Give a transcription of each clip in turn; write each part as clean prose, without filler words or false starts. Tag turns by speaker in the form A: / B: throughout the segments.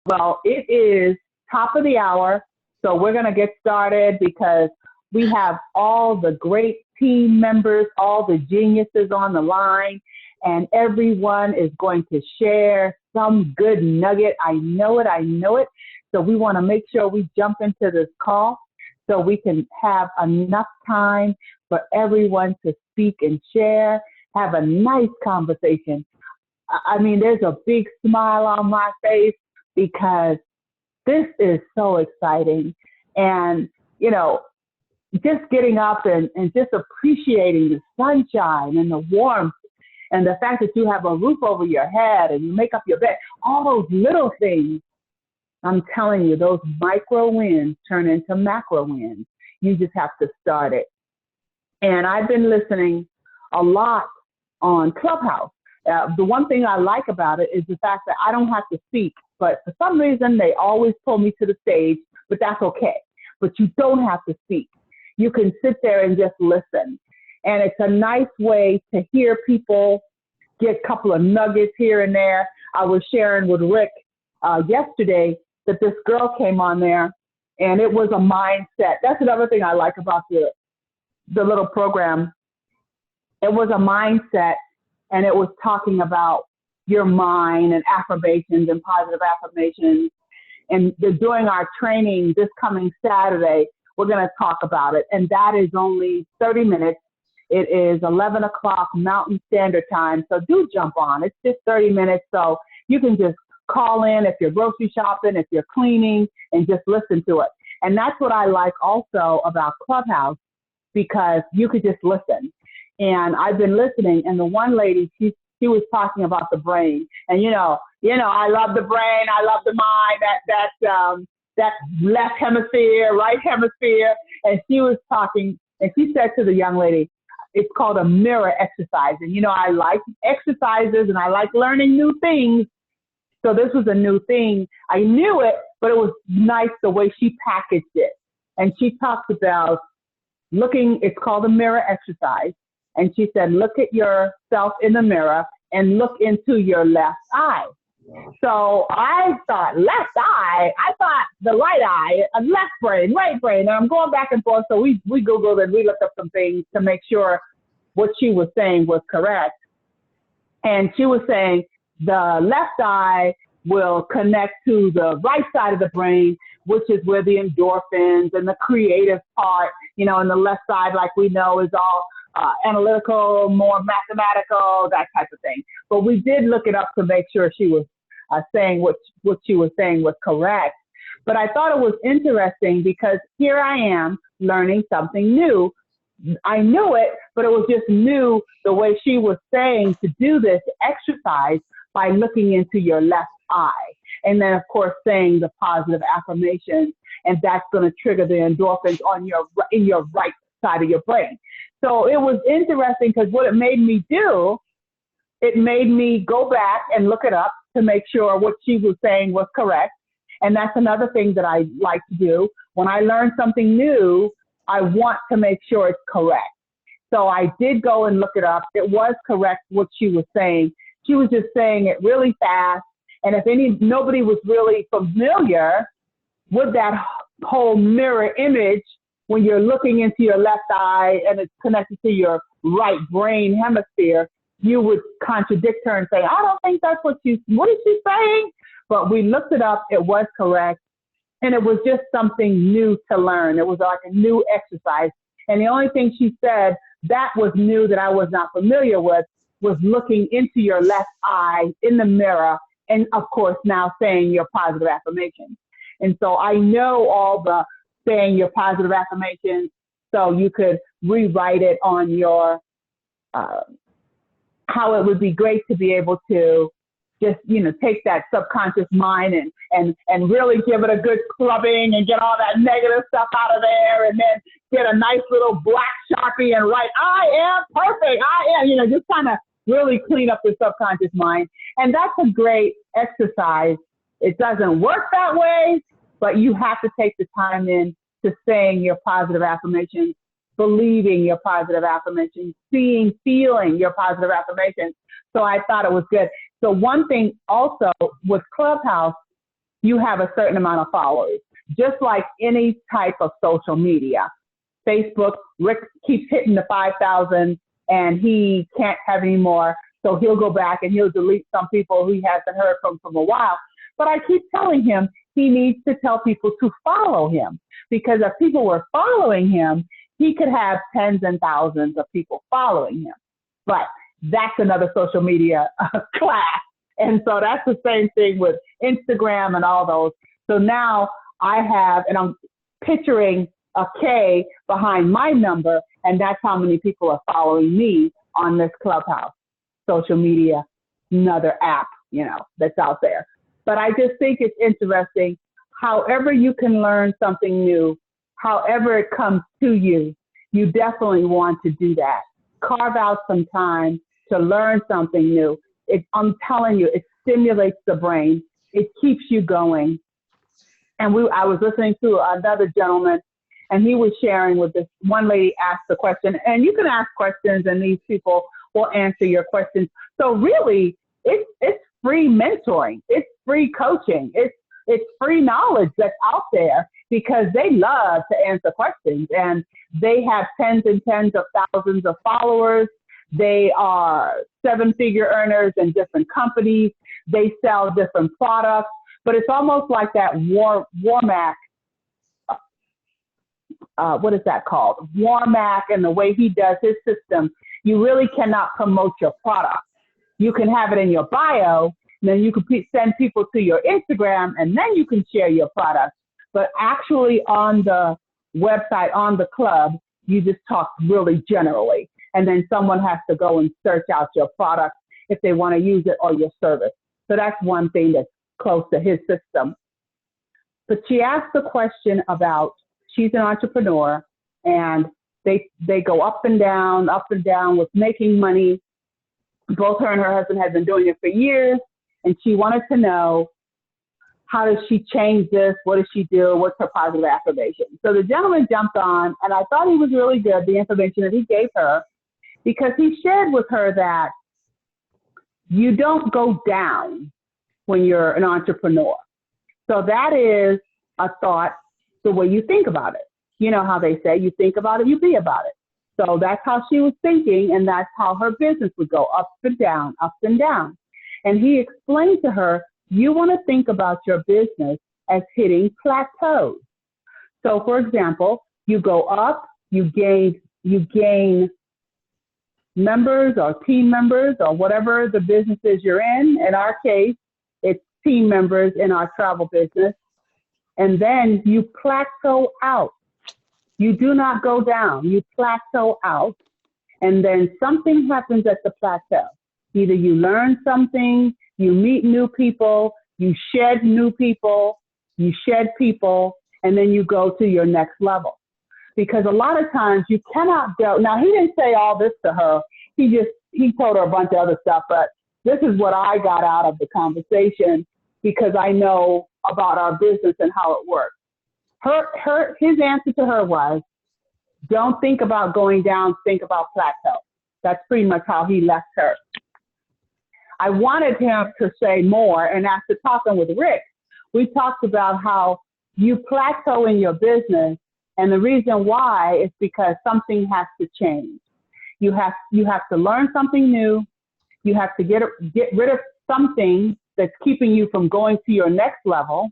A: Well, it is top of the hour, so we're going to get started because we have all the great team members, all the geniuses on the line, and everyone is going to share some good nugget. I know it, I know it. So we want to make sure we jump into this call so we can have enough time for everyone to speak and share, have a nice conversation. I mean, there's a big smile on my face because this is so exciting. And, you know, just getting up and just appreciating the sunshine and the warmth and the fact that you have a roof over your head and you make up your bed, all those little things, I'm telling you, those micro wins turn into macro wins. You just have to start it. And I've been listening a lot on Clubhouse. The one thing I like about it is the fact that I don't have to speak, but for some reason they always pull me to the stage, but that's okay. But you don't have to speak. You can sit there and just listen. And it's a nice way to hear people get a couple of nuggets here and there. I was sharing with Rick yesterday that this girl came on there and it was a mindset. That's another thing I like about the little program. It was a mindset, and it was talking about your mind and affirmations and positive affirmations. And they're doing our training this coming Saturday. We're going to talk about it. And that is only 30 minutes. It is 11 o'clock Mountain Standard Time. So do jump on. It's just 30 minutes. So you can just call in if you're grocery shopping, if you're cleaning, and just listen to it. And that's what I like also about Clubhouse, because you could just listen. And I've been listening, and the one lady, she was talking about the brain. And I love the brain, I love the mind, that left hemisphere, right hemisphere. And she was talking, and she said to the young lady, it's called a mirror exercise. And I like exercises and I like learning new things. So this was a new thing. I knew it, but it was nice the way she packaged it. And she talked about it's called a mirror exercise. And she said, look at yourself in the mirror and look into your left eye. So I thought left eye, I thought the right eye, left brain, right brain. And I'm going back and forth. So we Googled and we looked up some things to make sure what she was saying was correct. And she was saying the left eye will connect to the right side of the brain, which is where the endorphins and the creative part, and the left side, like we know, is all analytical, more mathematical, that type of thing. But we did look it up to make sure she was saying what she was saying was correct. But I thought it was interesting because here I am learning something new. I knew it, but it was just new the way she was saying to do this exercise by looking into your left eye. And then, of course, saying the positive affirmations, and that's going to trigger the endorphins in your right side of your brain. So it was interesting because what it made me do, it made me go back and look it up to make sure what she was saying was correct. And that's another thing that I like to do. When I learn something new, I want to make sure it's correct. So I did go and look it up. It was correct what she was saying. She was just saying it really fast. And if nobody was really familiar with that whole mirror image, when you're looking into your left eye and it's connected to your right brain hemisphere, you would contradict her and say, I don't think that's what is she saying? But we looked it up, it was correct. And it was just something new to learn. It was like a new exercise. And the only thing she said that was new that I was not familiar with was looking into your left eye in the mirror. And of course, now saying your positive affirmations. And so I know all the saying your positive affirmations, so you could rewrite it on your, how it would be great to be able to just, take that subconscious mind and really give it a good scrubbing and get all that negative stuff out of there, and then get a nice little black Sharpie and write, I am perfect, I am, just kind of really clean up your subconscious mind. And that's a great exercise. It doesn't work that way, but you have to take the time in to saying your positive affirmations, believing your positive affirmations, feeling your positive affirmations. So I thought it was good. So one thing also with Clubhouse, you have a certain amount of followers. Just like any type of social media. Facebook, Rick keeps hitting the 5,000 and he can't have any more. So he'll go back and he'll delete some people who he hasn't heard from a while. But I keep telling him he needs to tell people to follow him, because if people were following him, he could have tens and thousands of people following him. But that's another social media class. And so that's the same thing with Instagram and all those. So now I have, and I'm picturing a K behind my number, and that's how many people are following me on this Clubhouse social media, another app, that's out there. But I just think it's interesting, however you can learn something new, however it comes to you, you definitely want to do that. Carve out some time to learn something new. I'm telling you, it stimulates the brain. It keeps you going. And I was listening to another gentleman, and he was sharing with this one lady asked the question, and you can ask questions and these people will answer your questions. So really, it's free mentoring. It's free coaching. It's free knowledge that's out there, because they love to answer questions, and they have tens and tens of thousands of followers. They are seven-figure earners in different companies. They sell different products, but it's almost like that Warmack. What is that called? Warmack, and the way he does his system, you really cannot promote your product. You can have it in your bio, and then you can send people to your Instagram, and then you can share your product. But actually on the website, on the club, you just talk really generally. And then someone has to go and search out your product if they want to use it, or your service. So that's one thing that's close to his system. But she asked the question about, she's an entrepreneur, and they go up and down with making money. Both her and her husband have been doing it for years, and she wanted to know, how does she change this? What does she do? What's her positive affirmation? So the gentleman jumped on, and I thought he was really good, the information that he gave her, because he shared with her that you don't go down when you're an entrepreneur. So that is a thought, the way you think about it. You know how they say, you think about it, you be about it. So that's how she was thinking, and that's how her business would go up and down, up and down. And he explained to her, you want to think about your business as hitting plateaus. So for example, you go up, you gain members or team members or whatever the business is you're in. In our case, it's team members in our travel business. And then you plateau out. You do not go down, you plateau out. And then something happens at the plateau. Either you learn something, you meet new people, you shed new people, you shed people, and then you go to your next level. Because a lot of times you cannot go, now he didn't say all this to her, he told her a bunch of other stuff, but this is what I got out of the conversation, because I know about our business and how it works. His answer to her was, don't think about going down, think about plateau. That's pretty much how he left her. I wanted him to say more, and after talking with Rick, we talked about how you plateau in your business, and the reason why is because something has to change. You have to learn something new. You have to get rid of something that's keeping you from going to your next level,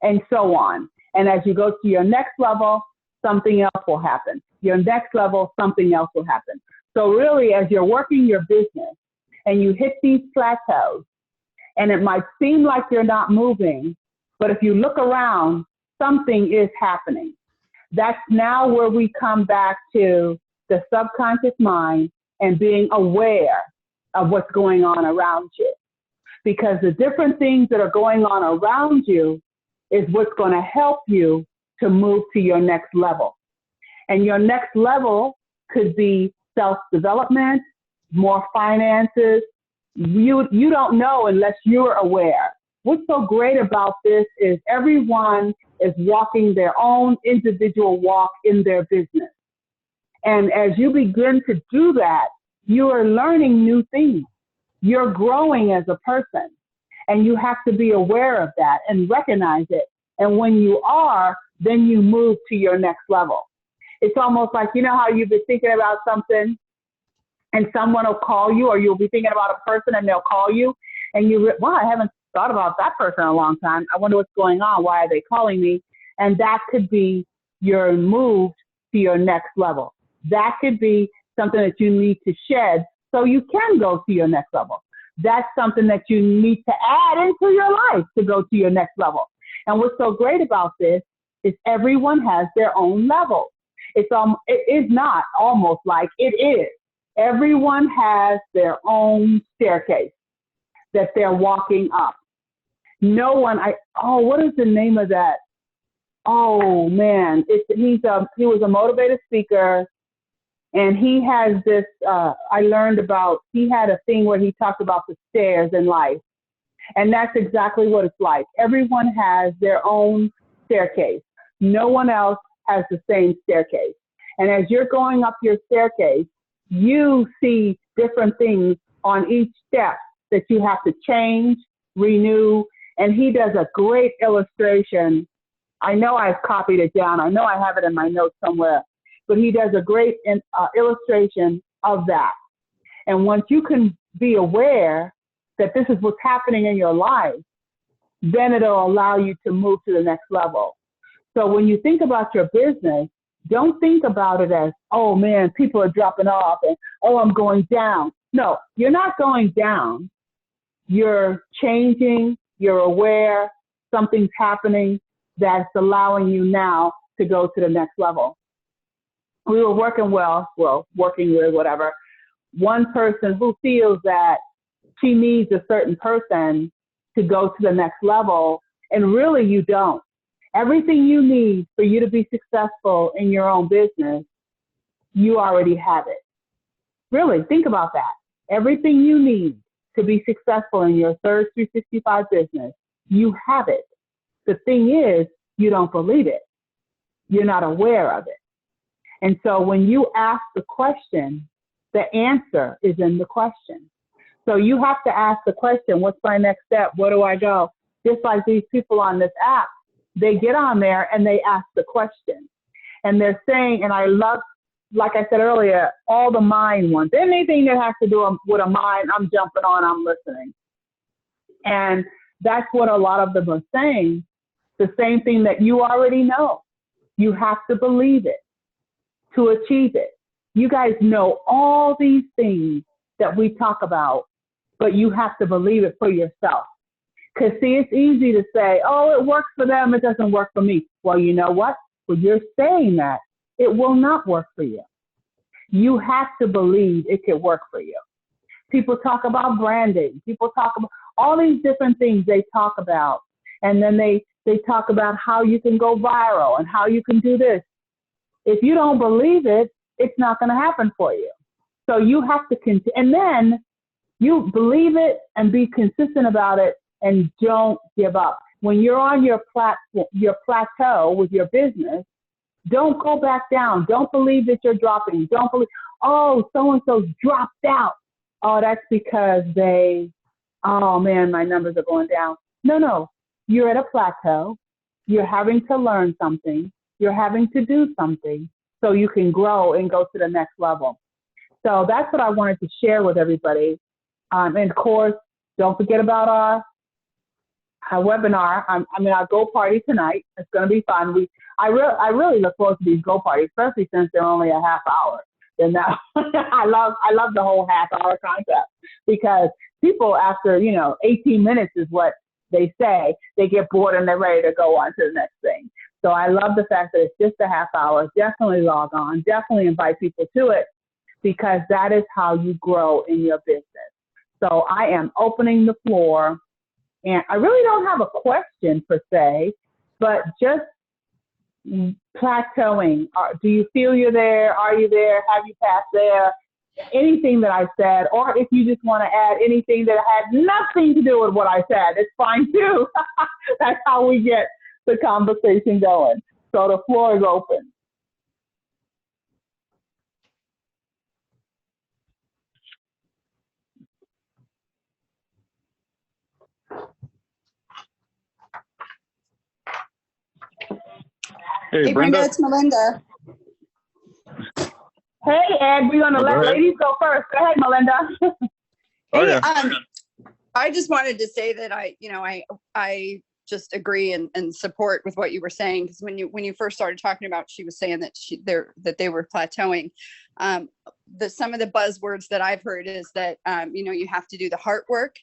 A: and so on. And as you go to your next level, something else will happen. Your next level, something else will happen. So really, as you're working your business and you hit these plateaus, and it might seem like you're not moving, but if you look around, something is happening. That's now where we come back to the subconscious mind and being aware of what's going on around you. Because the different things that are going on around you is what's going to help you to move to your next level. And your next level could be self-development, more finances. You don't know unless you're aware. What's so great about this is everyone is walking their own individual walk in their business. And as you begin to do that, you are learning new things. You're growing as a person. And you have to be aware of that and recognize it. And when you are, then you move to your next level. It's almost like, you know how you've been thinking about something and someone will call you, or you'll be thinking about a person and they'll call you and wow, I haven't thought about that person in a long time. I wonder what's going on. Why are they calling me? And that could be your move to your next level. That could be something that you need to shed so you can go to your next level. That's something that you need to add into your life to go to your next level. And what's so great about this is everyone has their own level. It is not almost like it is. Everyone has their own staircase that they're walking up. No one, what is the name of that? Oh man, he was a motivated speaker, and he has this, I learned about, he had a thing where he talked about the stairs in life. And that's exactly what it's like. Everyone has their own staircase. No one else has the same staircase. And as you're going up your staircase, you see different things on each step that you have to change, renew. And he does a great illustration. I know I've copied it down. I know I have it in my notes somewhere, but he does a great illustration of that. And once you can be aware that this is what's happening in your life, then it'll allow you to move to the next level. So when you think about your business, don't think about it as, oh man, people are dropping off and, oh, I'm going down. No, you're not going down. You're changing, you're aware, something's happening that's allowing you now to go to the next level. We were working with whatever, one person who feels that she needs a certain person to go to the next level, and really you don't. Everything you need for you to be successful in your own business, you already have it. Really, think about that. Everything you need to be successful in your third 365 business, you have it. The thing is, you don't believe it. You're not aware of it. And so when you ask the question, the answer is in the question. So you have to ask the question, what's my next step? Where do I go? Just like these people on this app, they get on there and they ask the question. And they're saying, and I love, like I said earlier, all the mind ones. Anything that has to do with a mind, I'm jumping on, I'm listening. And that's what a lot of them are saying. The same thing that you already know. You have to believe it to achieve it. You guys know all these things that we talk about, but you have to believe it for yourself. Because see, it's easy to say, oh, it works for them, it doesn't work for me. Well, you know what? When you're saying that, it will not work for you. You have to believe it can work for you. People talk about branding. People talk about all these different things they talk about. And then they talk about how you can go viral and how you can do this. If you don't believe it, it's not going to happen for you. So you have to continue. And then you believe it and be consistent about it and don't give up. When you're on your plateau with your business, don't go back down. Don't believe that you're dropping. Don't believe, oh, so-and-so dropped out. Oh, that's because oh man, my numbers are going down. No, you're at a plateau. You're having to learn something. You're having to do something so you can grow and go to the next level. So that's what I wanted to share with everybody. And of course, don't forget about our webinar. Our Go Party tonight. It's going to be fun. I really look forward to these Go Parties, especially since they're only a half hour. And now I love the whole half hour concept, because people after 18 minutes is what they say, they get bored and they're ready to go on to the next thing. So I love the fact that it's just a half hour. Definitely log on. Definitely invite people to it, because that is how you grow in your business. So I am opening the floor, and I really don't have a question per se, but just plateauing. Do you feel you're there? Are you there? Have you passed there? Anything that I said, or if you just want to add anything that had nothing to do with what I said, it's fine too. That's how we get the conversation going. So the floor is open.
B: Hey,
C: Brenda,
B: Brenda.
C: it's Melinda.
A: Hey, Ed, we're gonna
B: Oh, go
A: let
B: ahead.
A: ladies go first. Go ahead, Melinda.
B: Oh,
C: Hey,
B: yeah.
C: I just wanted to say that I just agree and support with what you were saying, because when you first started talking about, she was saying that they were plateauing. Some of the buzzwords that I've heard is that you have to do the heart work,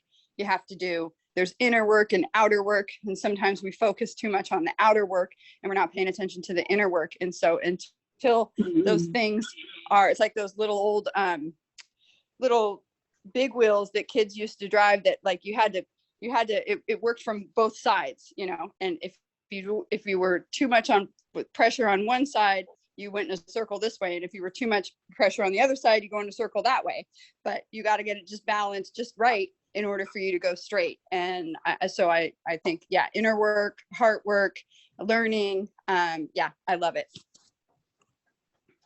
C: there's inner work and outer work, and sometimes we focus too much on the outer work and we're not paying attention to the inner work. And so until those things it's like those little old little big wheels that kids used to drive, that like it worked from both sides, and if you were too much with pressure on one side, you went in a circle this way, and if you were too much pressure on the other side, you go in a circle that way. But you got to get it just balanced just right in order for you to go straight. And so I think, yeah, inner work, heart work, learning, I love it.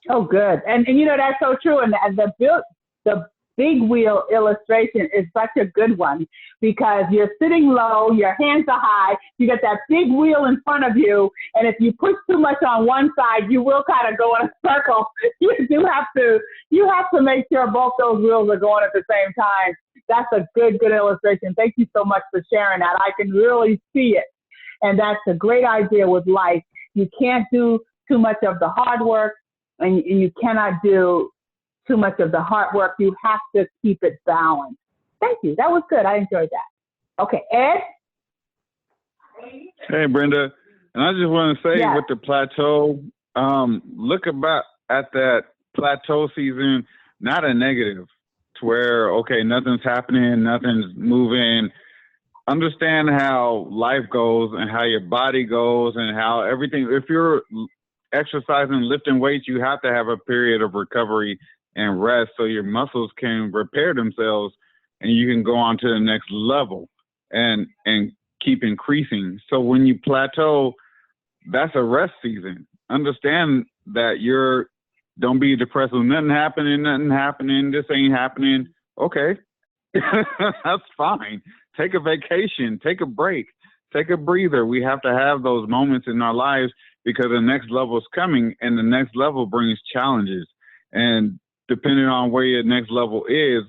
A: Oh, good. And that's so true. And the big wheel illustration is such a good one, because you're sitting low, your hands are high, you got that big wheel in front of you. And if you push too much on one side, you will kind of go in a circle. You have to make sure both those wheels are going at the same time. That's a good illustration. Thank you so much for sharing that. I can really see it. And that's a great idea with life. You can't do too much of the hard work, and you cannot do too much of the hard work. You have to keep it balanced. Thank you. That was good. I enjoyed that. Okay, Ed?
B: Hey, Brenda. And I just want to say,
A: Yes.
B: with the plateau, look at that plateau season, not a negative, to where, okay, nothing's happening, nothing's moving. Understand how life goes and how your body goes and how everything, if you're exercising, lifting weights, you have to have a period of recovery and rest so your muscles can repair themselves and you can go on to the next level and keep increasing. So when you plateau, that's a rest season. Understand that don't be depressed with nothing happening, this ain't happening. Okay. That's fine. Take a vacation, take a break, take a breather. We have to have those moments in our lives, because the next level is coming, and the next level brings challenges. And depending on where your next level is,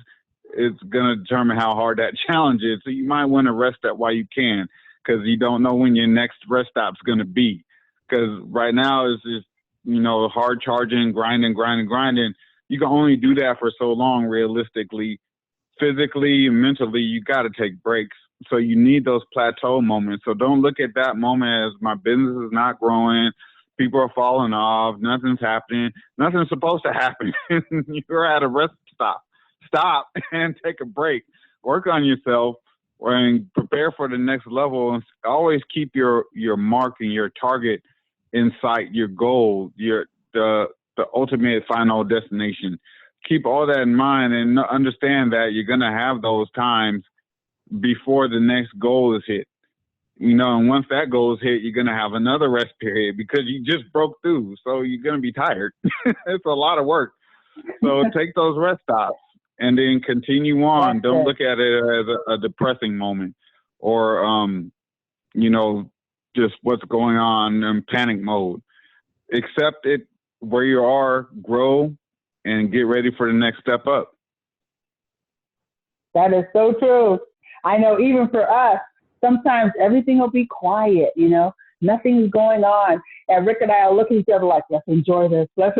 B: it's going to determine how hard that challenge is. So you might want to rest that while you can, because you don't know when your next rest stop is going to be. Because right now it's just, hard charging, grinding. You can only do that for so long, realistically. Physically and mentally, you got to take breaks. So you need those plateau moments. So don't look at that moment as my business is not growing, people are falling off, nothing's happening, nothing's supposed to happen. You're at a rest stop. Stop and take a break. Work on yourself and prepare for the next level. And always keep your mark and your target in sight, your goal, the ultimate final destination. Keep all that in mind and understand that you're going to have those times before the next goal is hit. And once that goal is hit, you're going to have another rest period because you just broke through. So you're going to be tired. It's a lot of work. So take those rest stops and then continue on. Don't look at it as a depressing moment or, just what's going on in panic mode. Accept it where you are, grow, and get ready for the next step up.
A: That is so true. I know even for us, sometimes everything will be quiet, nothing's going on. And Rick and I will look at each other like, let's enjoy this, because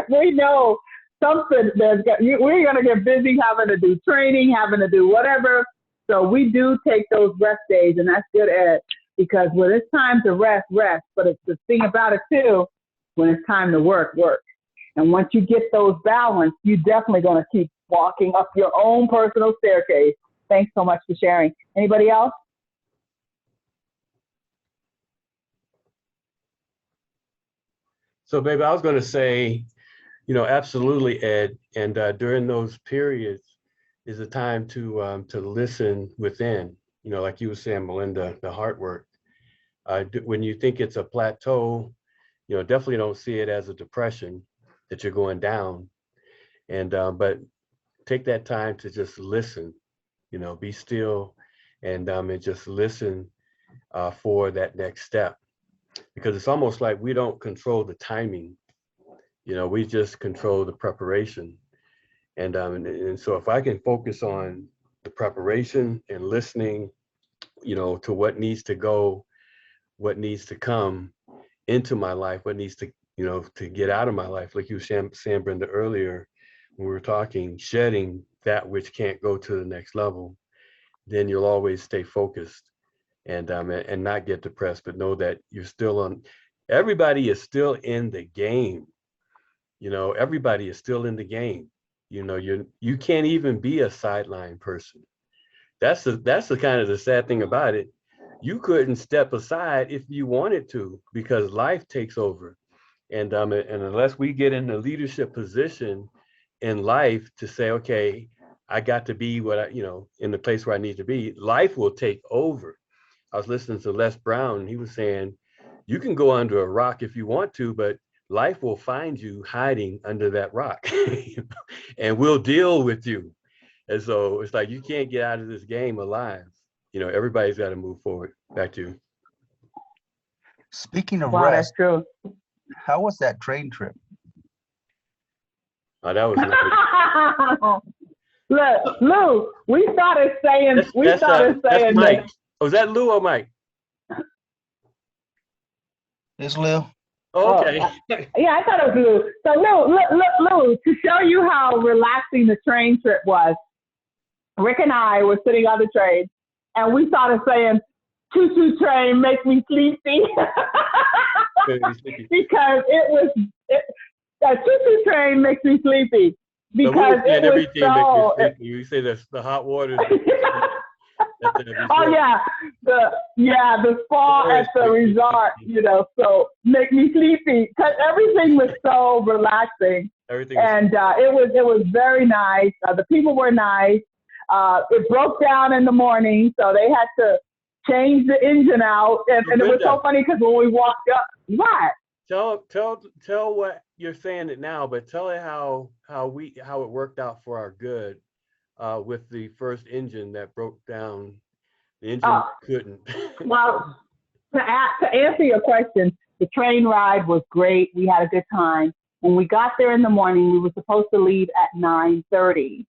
A: we know something, we're going to get busy having to do training, having to do whatever. So we do take those rest days, and that's good, Ed, because when it's time to rest. But it's the thing about it too, when it's time to work. And once you get those balanced, you're definitely going to keep walking up your own personal staircase. Thanks so much for sharing. Anybody else?
D: So, baby, I was going to say, absolutely, Ed. And during those periods is a time to listen within. Like you were saying, Melinda, the heart work. When you think it's a plateau, definitely don't see it as a depression that you're going down. And but take that time to just listen. Be still and just listen for that next step. because it's almost like we don't control the timing. You know, we just control the preparation. And so if I can focus on the preparation and listening, you know, to what needs to go, what needs to come into my life, what needs to, you know, to get out of my life, like you were saying, Brenda, earlier, when we were talking, shedding that which can't go to the next level, then you'll always stay focused and not get depressed, but know that you're still on. Everybody is still in the game. You know, everybody is still in the game. You know, you can't even be a sideline person. That's the kind of the sad thing about it. You couldn't step aside if you wanted to, because life takes over. And unless we get in a leadership position in life to say, okay, I got to be what I, you know, in the place where I need to be, life will take over. I was listening to Les Brown, and he was saying, you can go under a rock if you want to, but life will find you hiding under that rock and we'll deal with you. And so it's like, you can't get out of this game alive. You know, everybody's got to move forward. Back to you.
E: Speaking of
A: Wow, that's
E: rest,
A: true.
E: how was that train trip?
D: Oh, that was nice.
A: Look, Lou, we started saying,
D: that's Mike. Oh, is that Lou or Mike?
E: It's Lil.
D: Oh, okay.
A: Yeah, I thought it was Lou. So Lou, to show you how relaxing the train trip was, Rick and I were sitting on the train, and we started saying, "Choo-choo train, make me sleepy," because a choo-choo train makes me sleepy because it was so.
D: You say that's the hot water.
A: Oh yeah, the spa at the resort, you know, so make me sleepy because everything was so relaxing. It was very nice. The people were nice. It broke down in the morning, so they had to change the engine out, and it was so funny because when we walked up, what?
D: Tell what you're saying it now, but tell it how it worked out for our good. With the first engine that broke down, the engine couldn't.
A: Well, to answer your question, the train ride was great. We had a good time. When we got there in the morning, we were supposed to leave at 9:30.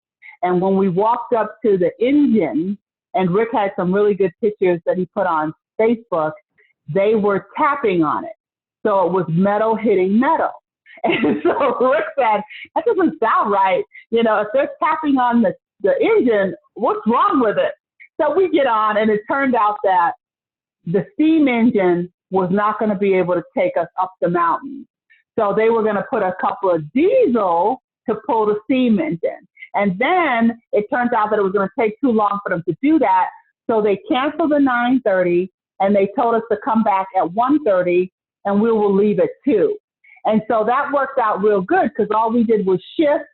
A: And when we walked up to the engine, and Rick had some really good pictures that he put on Facebook, they were tapping on it. So it was metal hitting metal. And so Rick said, that doesn't sound right. You know, if they're tapping on the engine, what's wrong with it? So we get on, and it turned out that the steam engine was not going to be able to take us up the mountain. So they were going to put a couple of diesel to pull the steam engine. And then it turns out that it was going to take too long for them to do that. So they canceled the 9:30, and they told us to come back at 1:30, and we will leave at 2. And so that worked out real good because all we did was shift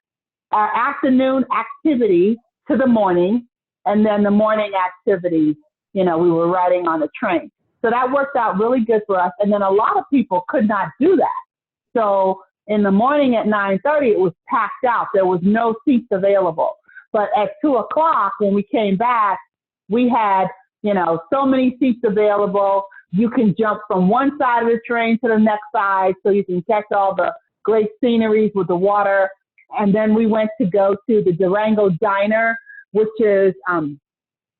A: our afternoon activities to the morning, and then the morning activities, you know, we were riding on the train. So that worked out really good for us. And then a lot of people could not do that. So in the morning at 9:30, it was packed out. There was no seats available. But at 2 o'clock, when we came back, we had, you know, so many seats available. You can jump from one side of the train to the next side, so you can catch all the great sceneries with the water. And then we went to go to the Durango Diner, which is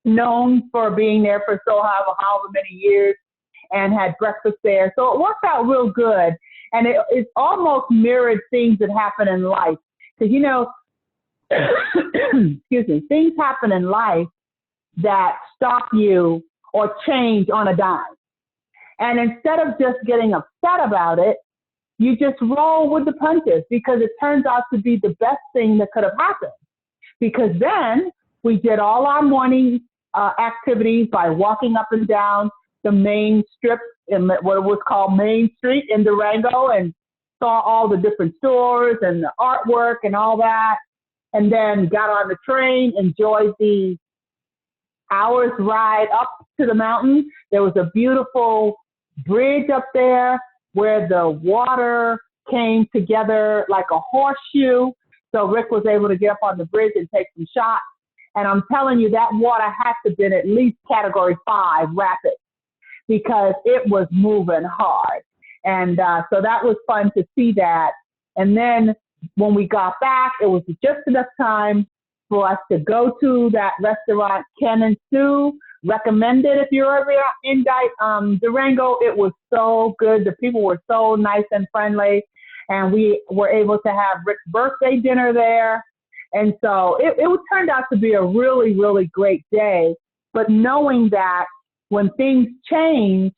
A: known for being there for however many years, and had breakfast there. So it worked out real good. And it almost mirrored things that happen in life. Because, you know, excuse me, things happen in life that stop you or change on a dime. And instead of just getting upset about it, you just roll with the punches, because it turns out to be the best thing that could have happened. Because then we did all our morning activities by walking up and down the main strip in what was called Main Street in Durango, and saw all the different stores and the artwork and all that. And then got on the train, enjoyed the hours ride up to the mountain. There was a beautiful bridge up there where the water came together like a horseshoe. So Rick was able to get up on the bridge and take some shots. And I'm telling you, that water had to have been at least Category 5 rapid, because it was moving hard. And so that was fun to see that. And then when we got back, it was just enough time for us to go to that restaurant, Ken and Sue. Recommended if you're ever in Durango. It was so good. The people were so nice and friendly. And we were able to have Rick's birthday dinner there. And so it turned out to be a really, really great day. But knowing that when things change,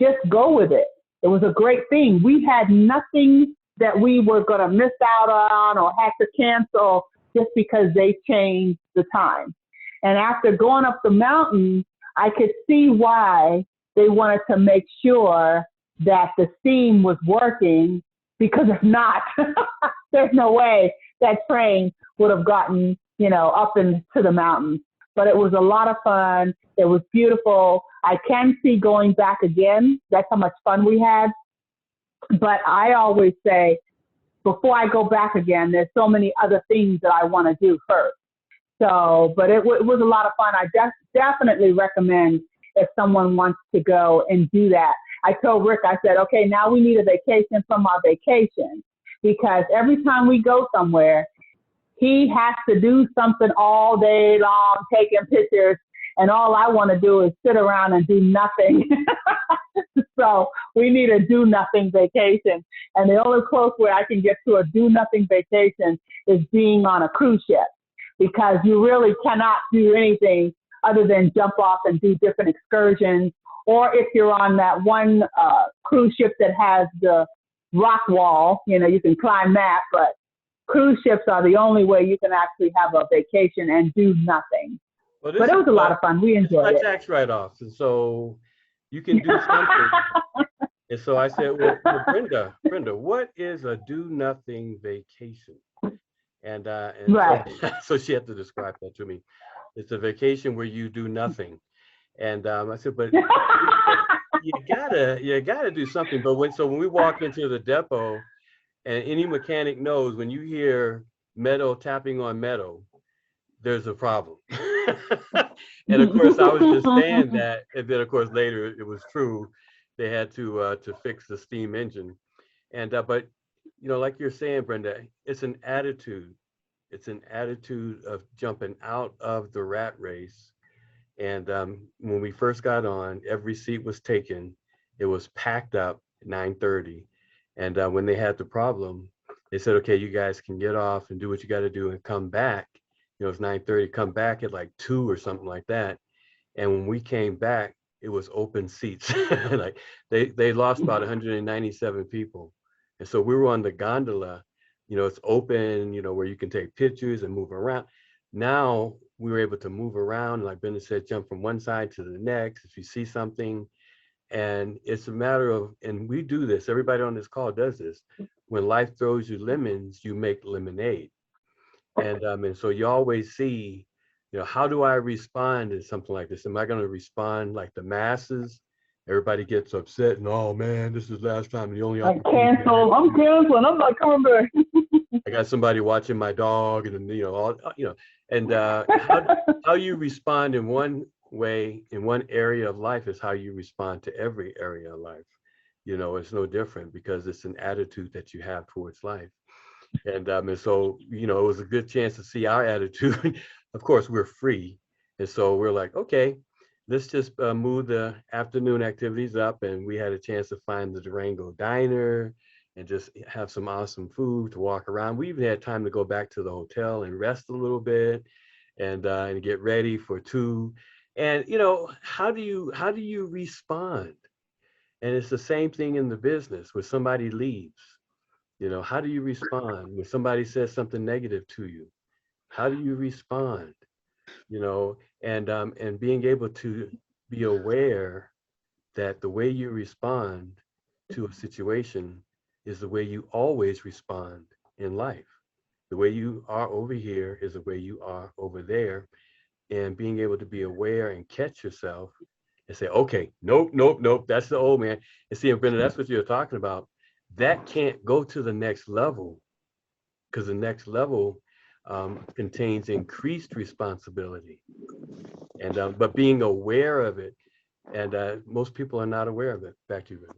A: just go with it. It was a great thing. We had nothing that we were going to miss out on or had to cancel just because they changed the time. And after going up the mountain, I could see why they wanted to make sure that the steam was working, because if not, there's no way that train would have gotten, up into the mountains. But it was a lot of fun. It was beautiful. I can see going back again. That's how much fun we had. But I always say, before I go back again, there's so many other things that I want to do first. So, but it was a lot of fun. I definitely recommend if someone wants to go and do that. I told Rick, I said, okay, now we need a vacation from our vacation, because every time we go somewhere, he has to do something all day long, taking pictures, and all I want to do is sit around and do nothing. So we need a do nothing vacation. And the only close way I can get to a do nothing vacation is being on a cruise ship, because you really cannot do anything other than jump off and do different excursions. Or if you're on that one cruise ship that has the rock wall, you can climb that, but cruise ships are the only way you can actually have a vacation and do nothing.
D: Well,
A: but it was a lot of fun. We enjoyed it.
D: Tax write-offs, and so you can do something. And so I said, well, Brenda, what is a do-nothing vacation? And
A: right.
D: So she had to describe that to me. It's a vacation where you do nothing. And I said, but you gotta do something. But when we walked into the depot, and any mechanic knows when you hear metal tapping on metal, there's a problem. And of course, I was just saying that, and then of course later it was true. They had to fix the steam engine, and but like you're saying, Brenda, it's an attitude. It's an attitude of jumping out of the rat race. And when we first got on, every seat was taken. It was packed up at 9:30. And when they had the problem, they said, okay, you guys can get off and do what you got to do and come back. It's 9:30, come back at like 2 or something like that. And when we came back, it was open seats. Like they lost about 197 people. And so we were on the gondola, it's open, where you can take pictures and move around. Now we were able to move around, like Brenda said, jump from one side to the next if you see something. And it's a matter of, and we do this, everybody on this call does this. When life throws you lemons, you make lemonade. And so you always see, how do I respond to something like this? Am I going to respond like the masses? Everybody gets upset and, oh man, this is the last time. The only
A: I'm canceling. I'm not coming back.
D: I got somebody watching my dog, and and how you respond in one way in one area of life is how you respond to every area of life. It's no different, because it's an attitude that you have towards life. And so it was a good chance to see our attitude. Of course, we're free, and so we're like, okay, let's just move the afternoon activities up. And we had a chance to find the Durango Diner and just have some awesome food to walk around. We even had time to go back to the hotel and rest a little bit and get ready for 2. And how do you respond? And it's the same thing in the business. When somebody leaves, how do you respond? When somebody says something negative to you, how do you respond? And being able to be aware that the way you respond to a situation is the way you always respond in life. The way you are over here is the way you are over there. And being able to be aware and catch yourself and say, okay, nope, that's the old man. And see, Brenda, that's what you're talking about. That can't go to the next level, because the next level contains increased responsibility. And but being aware of it, and most people are not aware of it. Back to you, Brenda.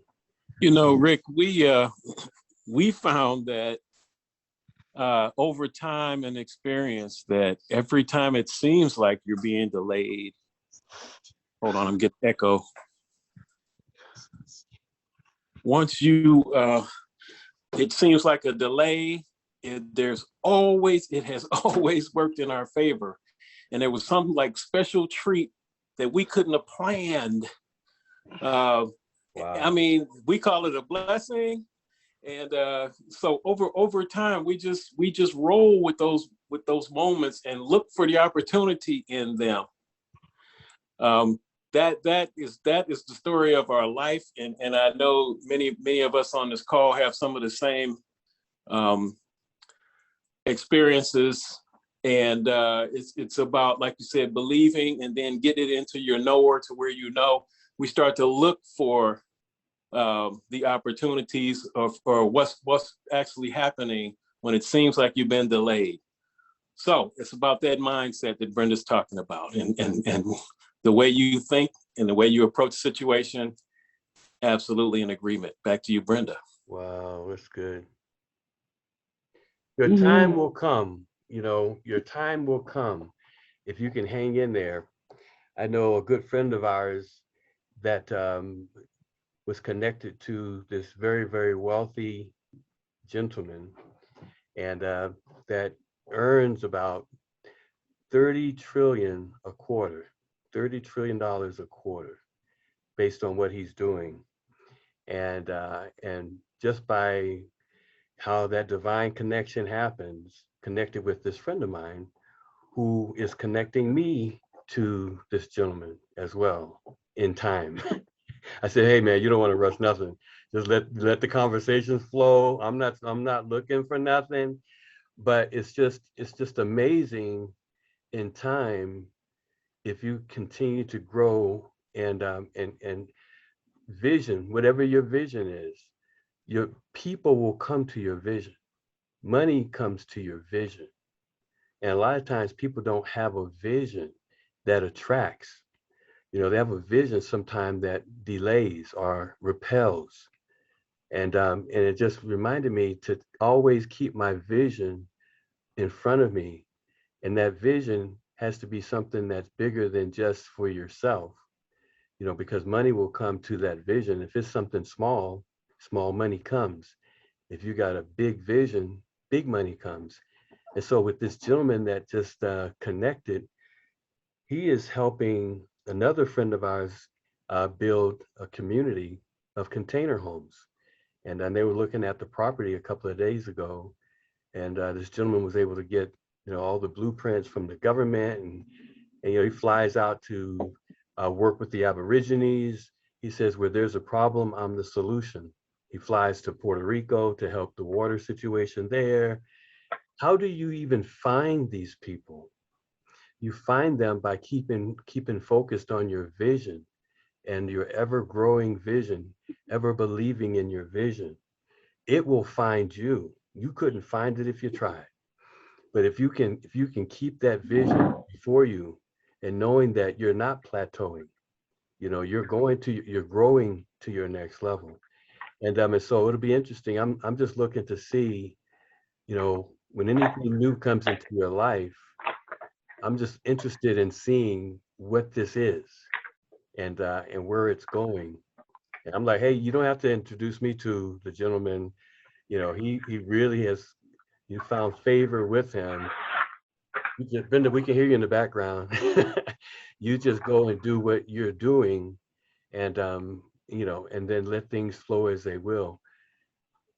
F: You know, Rick, we found that over time and experience that every time it seems like you're being delayed, hold on, I'm getting echo. Once it seems like a delay, it has always worked in our favor. And there was some like special treat that we couldn't have planned.
D: Wow.
F: I mean, we call it a blessing. And so over time, we just roll with those moments and look for the opportunity in them. That is the story of our life, and I know many of us on this call have some of the same experiences. And it's about, like you said, believing and then get it into your knower to where you know. We start to look for the opportunities or what's actually happening when it seems like you've been delayed. So it's about that mindset that Brenda's talking about, and the way you think and the way you approach the situation. Absolutely in agreement. Back to you, Brenda.
D: Wow, that's good. Your time will come, your time will come if you can hang in there. I know a good friend of ours that was connected to this very, very wealthy gentleman, and that earns about $30 trillion a quarter, $30 trillion a quarter, based on what he's doing. And just by how that divine connection happens, connected with this friend of mine who is connecting me to this gentleman as well in time. I said, hey man, you don't want to rush nothing. Just let the conversations flow. I'm not looking for nothing, but it's just amazing in time if you continue to grow and vision, whatever your vision is, your people will come to your vision. Money comes to your vision. And a lot of times people don't have a vision that attracts. They have a vision sometimes that delays or repels. And it just reminded me to always keep my vision in front of me. And that vision has to be something that's bigger than just for yourself, because money will come to that vision. If it's something small, small money comes. If you got a big vision, big money comes. And so with this gentleman that just connected, he is helping another friend of ours build a community of container homes. And then they were looking at the property a couple of days ago. And this gentleman was able to get, all the blueprints from the government. And he flies out to work with the Aborigines. He says, where there's a problem, I'm the solution. He flies to Puerto Rico to help the water situation there. How do you even find these people? You find them by keeping focused on your vision and your ever growing vision, ever believing in your vision. It will find you. You couldn't find it if you tried. But if you can keep that vision before you and knowing that you're not plateauing, you're growing to your next level. And so it'll be interesting. I'm just looking to see, when anything new comes into your life, I'm just interested in seeing what this is and where it's going. And I'm like, hey, you don't have to introduce me to the gentleman. He really has, you found favor with him. Brenda, we can hear you in the background. You just go and do what you're doing, and and then let things flow as they will.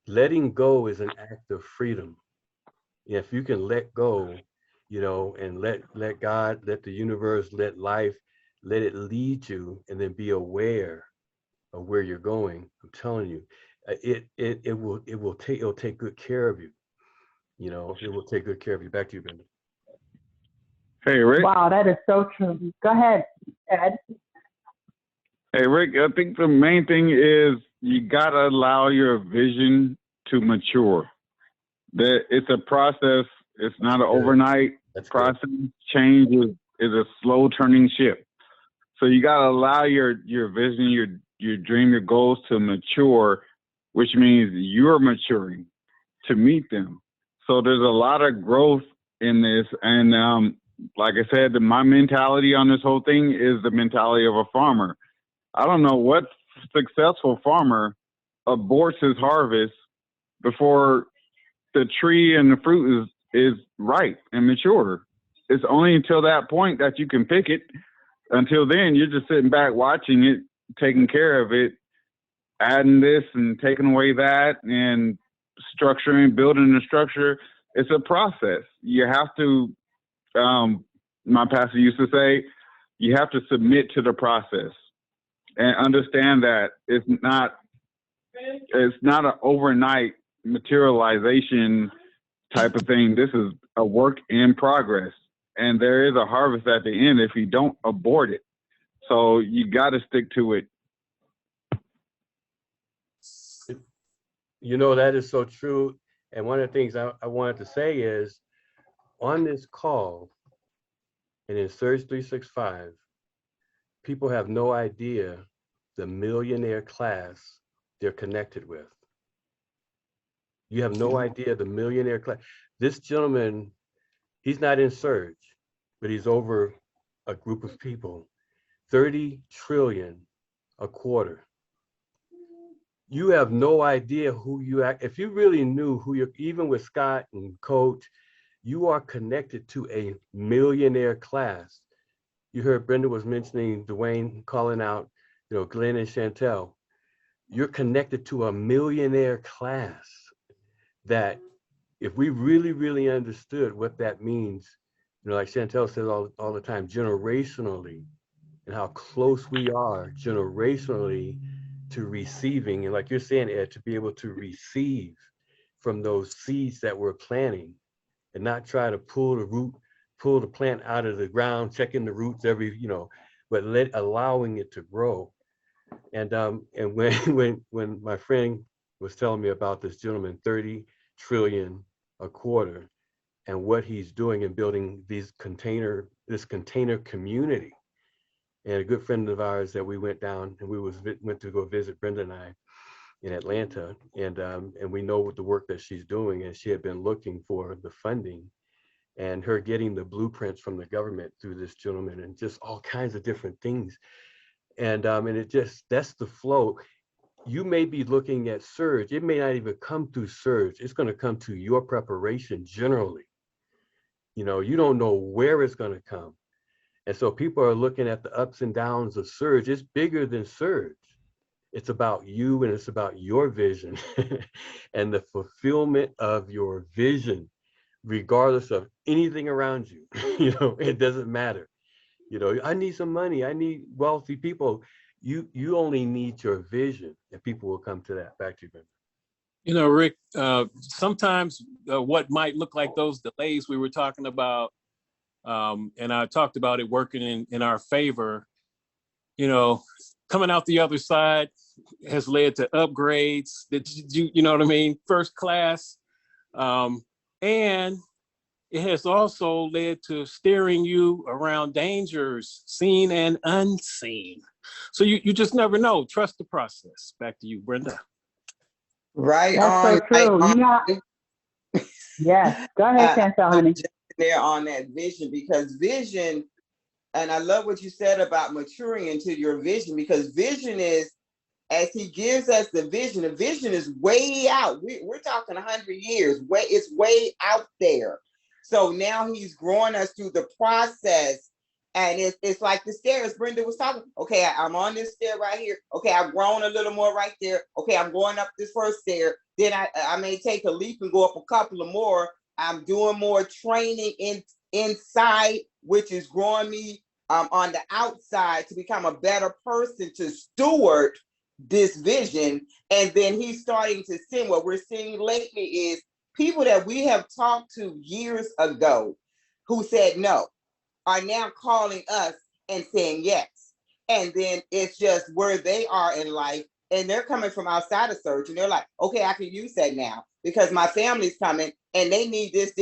D: Letting go is an act of freedom. If you can let go, and let God, let the universe, let life, let it lead you, and then be aware of where you're going. I'm telling you, it'll take good care of you. It will take good care of you. Back to you, Brenda.
B: Hey, Rick.
A: Wow, that is so true. Go ahead, Ed.
B: Hey, Rick, I think the main thing is you got to allow your vision to mature. That it's a process. It's not an overnight process. Good. Change is a slow turning ship. So you got to allow your vision, your dream, your goals to mature which means you're maturing to meet them. So there's a lot of growth in this. And like I said, my mentality on this whole thing is the mentality of a farmer. I don't know what successful farmer aborts his harvest before the tree and the fruit is ripe and mature. It's only until that point that you can pick it. Until then, you're just sitting back watching it, taking care of it, adding this and taking away that, and structuring, building the structure. It's a process. You have to, my pastor used to say, you have to submit to the process and understand that it's not an overnight materialization type of thing. This is a work in progress, and there is a harvest at the end if you don't abort it. So you got to stick to it.
D: You know, that is so true. And one of the things I wanted to say is, on this call and in Surge 365, people have no idea the millionaire class they're connected with. You have no idea the millionaire class. This gentleman, he's not in Surge, but he's over a group of people. 30 trillion a quarter. You have no idea who you are. If you really knew who you're, even with Scott and Coach, you are connected to a millionaire class. You heard Brenda was mentioning Dwayne calling out, you know, Glenn and Chantel. You're connected to a millionaire class that if we really, really understood what that means, you know, like Chantel says all the time, generationally, and how close we are generationally to receiving, and like you're saying, Ed, to be able to receive from those seeds that we're planting, and not try to pull the plant out of the ground, checking the roots every, you know, but allowing it to grow. And when my friend was telling me about this gentleman, 30 trillion a quarter, and what he's doing in building this container community. And a good friend of ours that we went down and went to go visit Brenda and I in Atlanta, and we know what the work that she's doing, and she had been looking for the funding, and her getting the blueprints from the government through this gentleman, and just all kinds of different things. And it just, that's the flow. You may be looking at Surge. It may not even come through Surge. It's going to come to your preparation generally. You know, you don't know where it's going to come. And so people are looking at the ups and downs of Surge. It's bigger than Surge. It's about you, and it's about your vision and the fulfillment of your vision, regardless of anything around you. You know, it doesn't matter. You know, I need some money. I need wealthy people. You only need your vision, and people will come to that. Back to you, Ben.
F: You know, Rick, sometimes what might look like those delays we were talking about, and I talked about it working in our favor, you know, coming out the other side has led to upgrades that you know what I mean, first class, and it has also led to steering you around dangers seen and unseen. So you just never know. Trust the process. Back to you, Brenda.
G: Right
A: That's
G: on.
A: so true.
G: Right
A: You know, yes. Go ahead, Chantel, honey.
G: There on that vision, because vision, and I love what you said about maturing into your vision, because vision is, as he gives us the vision is way out. We're talking 100 years. It's way out there. So now he's growing us through the process. And it's like the stairs Brenda was talking. Okay, I'm on this stair right here. Okay, I've grown a little more right there. Okay, I'm going up this first stair. Then I may take a leap and go up a couple of more. I'm doing more training inside, which is growing me on the outside to become a better person to steward this vision. And then he's starting to send. What we're seeing lately is people that we have talked to years ago who said no are now calling us and saying yes. And then it's just where they are in life, and they're coming from outside of Surge, and they're like, okay, I can use that now because my family's coming and they need this.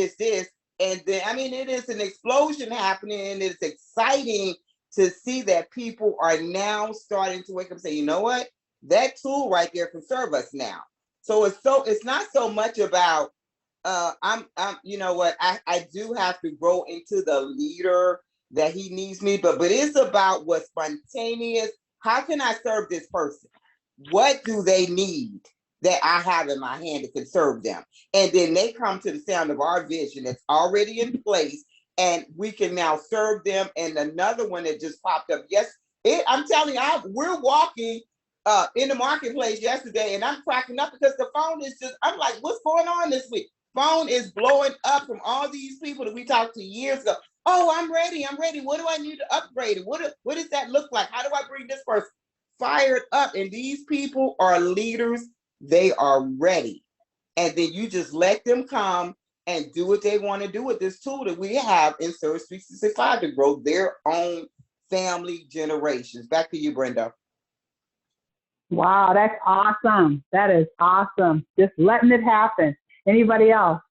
G: And then, I mean, it is an explosion happening, and it's exciting to see that people are now starting to wake up and say, you know what? That tool right there can serve us now. So it's not so much about I'm you know what, I do have to grow into the leader that he needs me, but it's about what's spontaneous. How can I serve this person? What do they need that I have in my hand that can serve them? And then they come to the sound of our vision that's already in place, and we can now serve them. And another one that just popped up, yes, I'm telling you, we're walking in the marketplace yesterday, and I'm cracking up because the phone is just, I'm like, what's going on this week? Phone is blowing up from all these people that we talked to years ago. Oh, I'm ready. What do I need to upgrade? What does that look like? How do I bring this person fired up? And these people are leaders. They are ready. And then you just let them come and do what they want to do with this tool that we have in Service 365 to grow their own family generations. Back to you, Brenda.
A: Wow, that's awesome. That is awesome. Just letting it happen. Anybody else?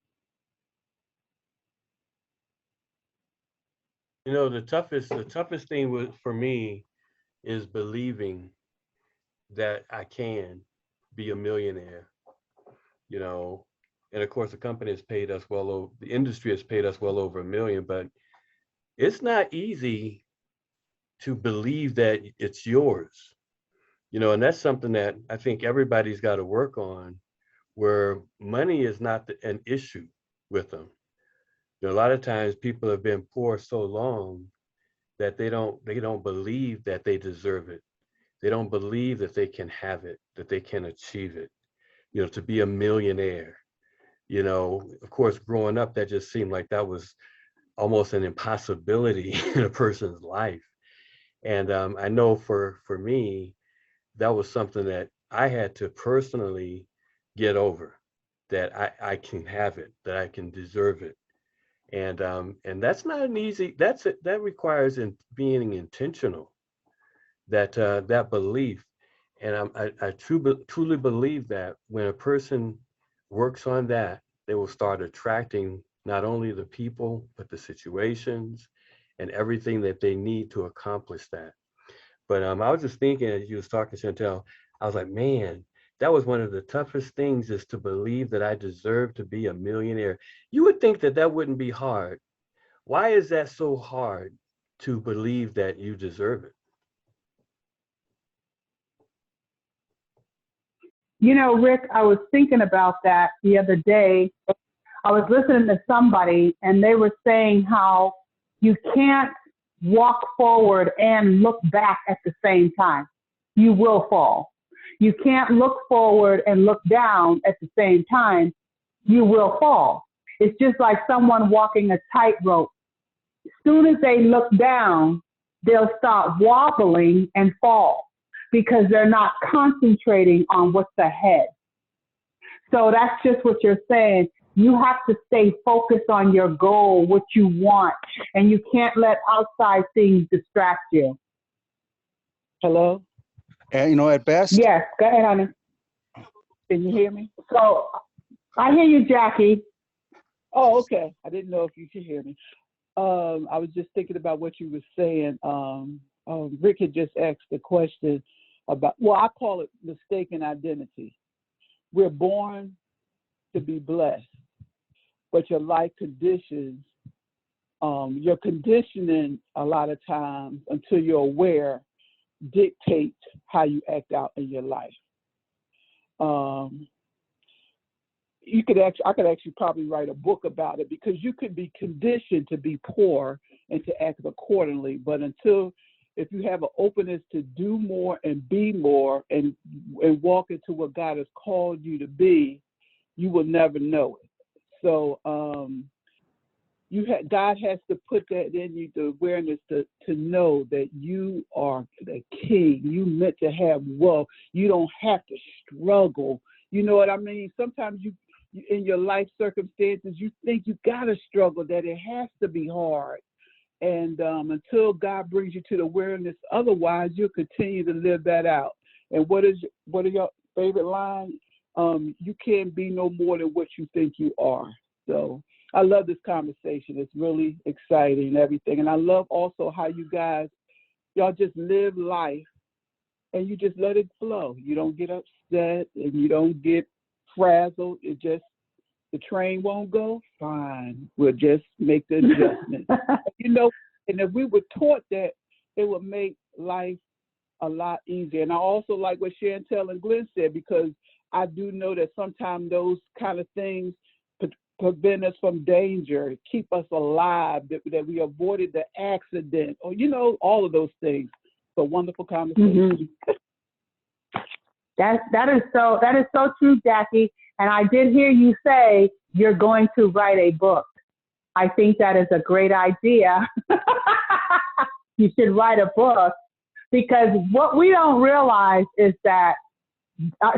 D: You know, the toughest thing for me is believing that I can be a millionaire, you know. And of course, the company has paid us the industry has paid us well over $1 million, but it's not easy to believe that it's yours, you know, and that's something that I think everybody's got to work on, where money is not an issue with them. You know, a lot of times people have been poor so long that they don't believe that they deserve it. They don't believe that they can have it, that they can achieve it, you know, to be a millionaire. You know, of course, growing up, that just seemed like that was almost an impossibility in a person's life. And I know for me, that was something that I had to personally get over, that I can have it, that I can deserve it. And that's not an easy, that requires being intentional, that belief. And I truly believe that when a person works on that, they will start attracting not only the people, but the situations and everything that they need to accomplish that. But I was just thinking, as you was talking, Chantel, I was like, man, that was one of the toughest things, is to believe that I deserve to be a millionaire. You would think that that wouldn't be hard. Why is that so hard to believe that you deserve it?
A: You know, Rick, I was thinking about that the other day. I was listening to somebody and they were saying how you can't walk forward and look back at the same time. You will fall. You can't look forward and look down at the same time. You will fall. It's just like someone walking a tightrope. As soon as they look down, they'll start wobbling and fall because they're not concentrating on what's ahead. So that's just what you're saying. You have to stay focused on your goal, what you want, and you can't let outside things distract you.
E: Hello? And you know, at best,
A: Yes, go ahead, honey.
H: Can you hear me?
A: So I hear you, Jackie.
H: Oh, okay. I didn't know if you could hear me. I was just thinking about what you were saying. Rick had just asked the question about, well, I call it mistaken identity. We're born to be blessed, but your life conditions, your conditioning a lot of times until you're aware dictates how you act out in your life. I could actually probably write a book about it, because you could be conditioned to be poor and to act accordingly. But if you have an openness to do more and be more and walk into what God has called you to be, you will never know it. So God has to put that in you, the awareness to know that you are the king. You meant to have wealth. You don't have to struggle. You know what I mean? Sometimes you in your life circumstances, you think you gotta struggle, that it has to be hard. And until God brings you to the awareness, otherwise you'll continue to live that out. And what are your favorite lines? You can't be no more than what you think you are. So I love this conversation. It's really exciting and everything. And I love also how you guys, y'all just live life and you just let it flow. You don't get upset and you don't get frazzled. The train won't go. Fine, we'll just make the adjustment. And if we were taught that, it would make life a lot easier. And I also like what Chantel and Glenn said, because I do know that sometimes those kind of things prevent us from danger, keep us alive, that we avoided the accident, or all of those things. So wonderful conversation.
A: That is so true, Jackie. And I did hear you say you're going to write a book. I think that is a great idea. You should write a book, because what we don't realize is that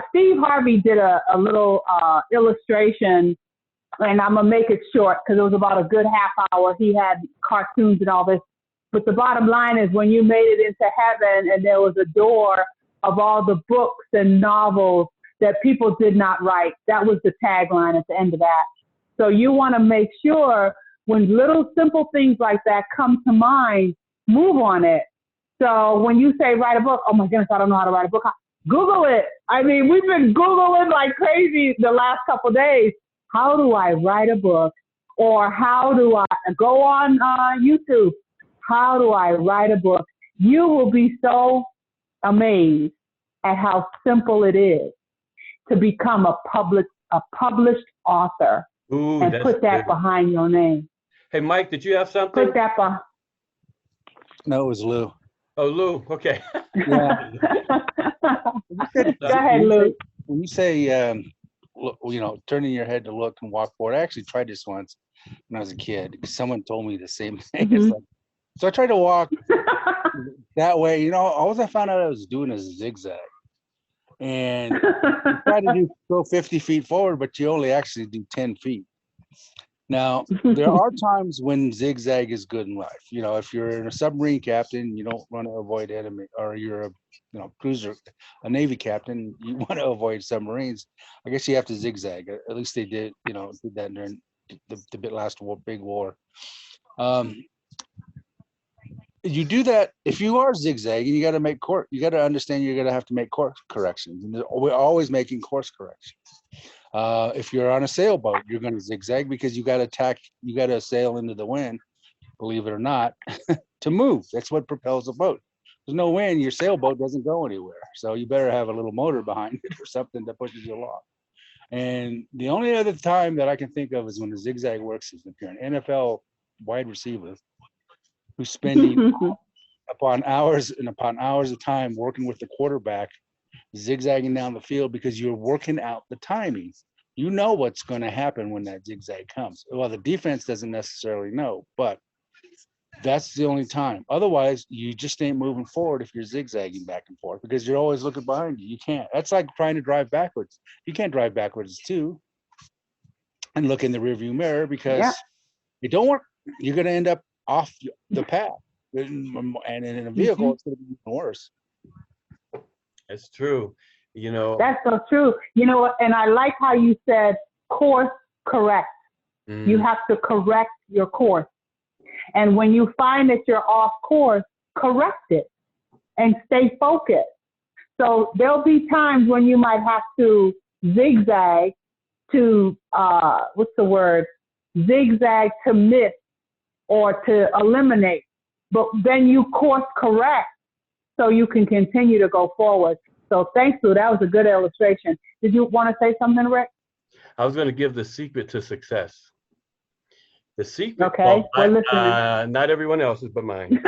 A: Steve Harvey did a little illustration, and I'm going to make it short because it was about a good half hour. He had cartoons and all this. But the bottom line is, when you made it into heaven and there was a door of all the books and novels that people did not write, that was the tagline at the end of that. So you want to make sure when little simple things like that come to mind, move on it. So when you say write a book, oh my goodness, I don't know how to write a book. Google it. I mean, we've been Googling like crazy the last couple of days. How do I write a book? Or how do I go on YouTube? How do I write a book? You will be so amazed at how simple it is to become a published author.
D: Ooh,
A: and put that
D: good.
A: Behind your name.
D: Hey, Mike, did you have something?
A: Put that behind.
E: No, it was Lou.
D: Oh, Lou. Okay.
E: Yeah.
A: Go ahead, Lou.
E: When you say, turning your head to look and walk forward, I actually tried this once when I was a kid. Someone told me the same thing.
A: Mm-hmm.
E: So I tried to walk that way. All I found out I was doing is a zigzag. And you try to go 50 feet forward, but you only actually do 10 feet. Now, there are times when zigzag is good in life. If you're a submarine captain, you don't want to avoid enemy, or you're a cruiser, a Navy captain, you want to avoid submarines. I guess you have to zigzag. At least they did that during the last big war. You do that if you are zigzagging. You got to make you got to understand you're going to have to make course corrections. And we're always making course corrections. If you're on a sailboat, you're going to zigzag because you got to sail into the wind, believe it or not, to move. That's what propels a boat. There's no wind, your sailboat doesn't go anywhere. So you better have a little motor behind it or something that pushes you along. And the only other time that I can think of is when the zigzag works is if you're an NFL wide receiver who's spending upon hours of time working with the quarterback, zigzagging down the field because you're working out the timing. You know what's going to happen when that zigzag comes. Well, the defense doesn't necessarily know, but that's the only time. Otherwise, you just ain't moving forward if you're zigzagging back and forth because you're always looking behind you. You can't. That's like trying to drive backwards. You can't drive backwards too and look in the rearview mirror because it don't work. You're going to end up off the path. And in a vehicle, it's going to be even worse.
D: That's true.
A: That's so true. And I like how you said course correct. You have to correct your course. And when you find that you're off course, correct it and stay focused. So there'll be times when you might have to zigzag to, zigzag to miss or to eliminate. But then you course correct so you can continue to go forward. So thanks, Lou. That was a good illustration. Did you want to say something, Rick?
D: I was going to give the secret to success. The secret,
A: okay, we're listening.
D: Not everyone else's, but mine.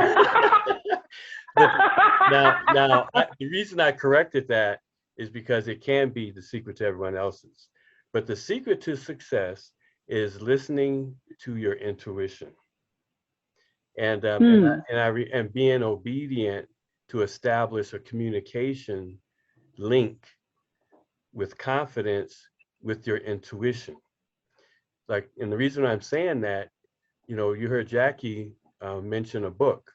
D: Now, the reason I corrected that is because it can be the secret to everyone else's. But the secret to success is listening to your intuition, and being obedient to establish a communication link with confidence with your intuition. And the reason I'm saying that, you heard Jackie mention a book.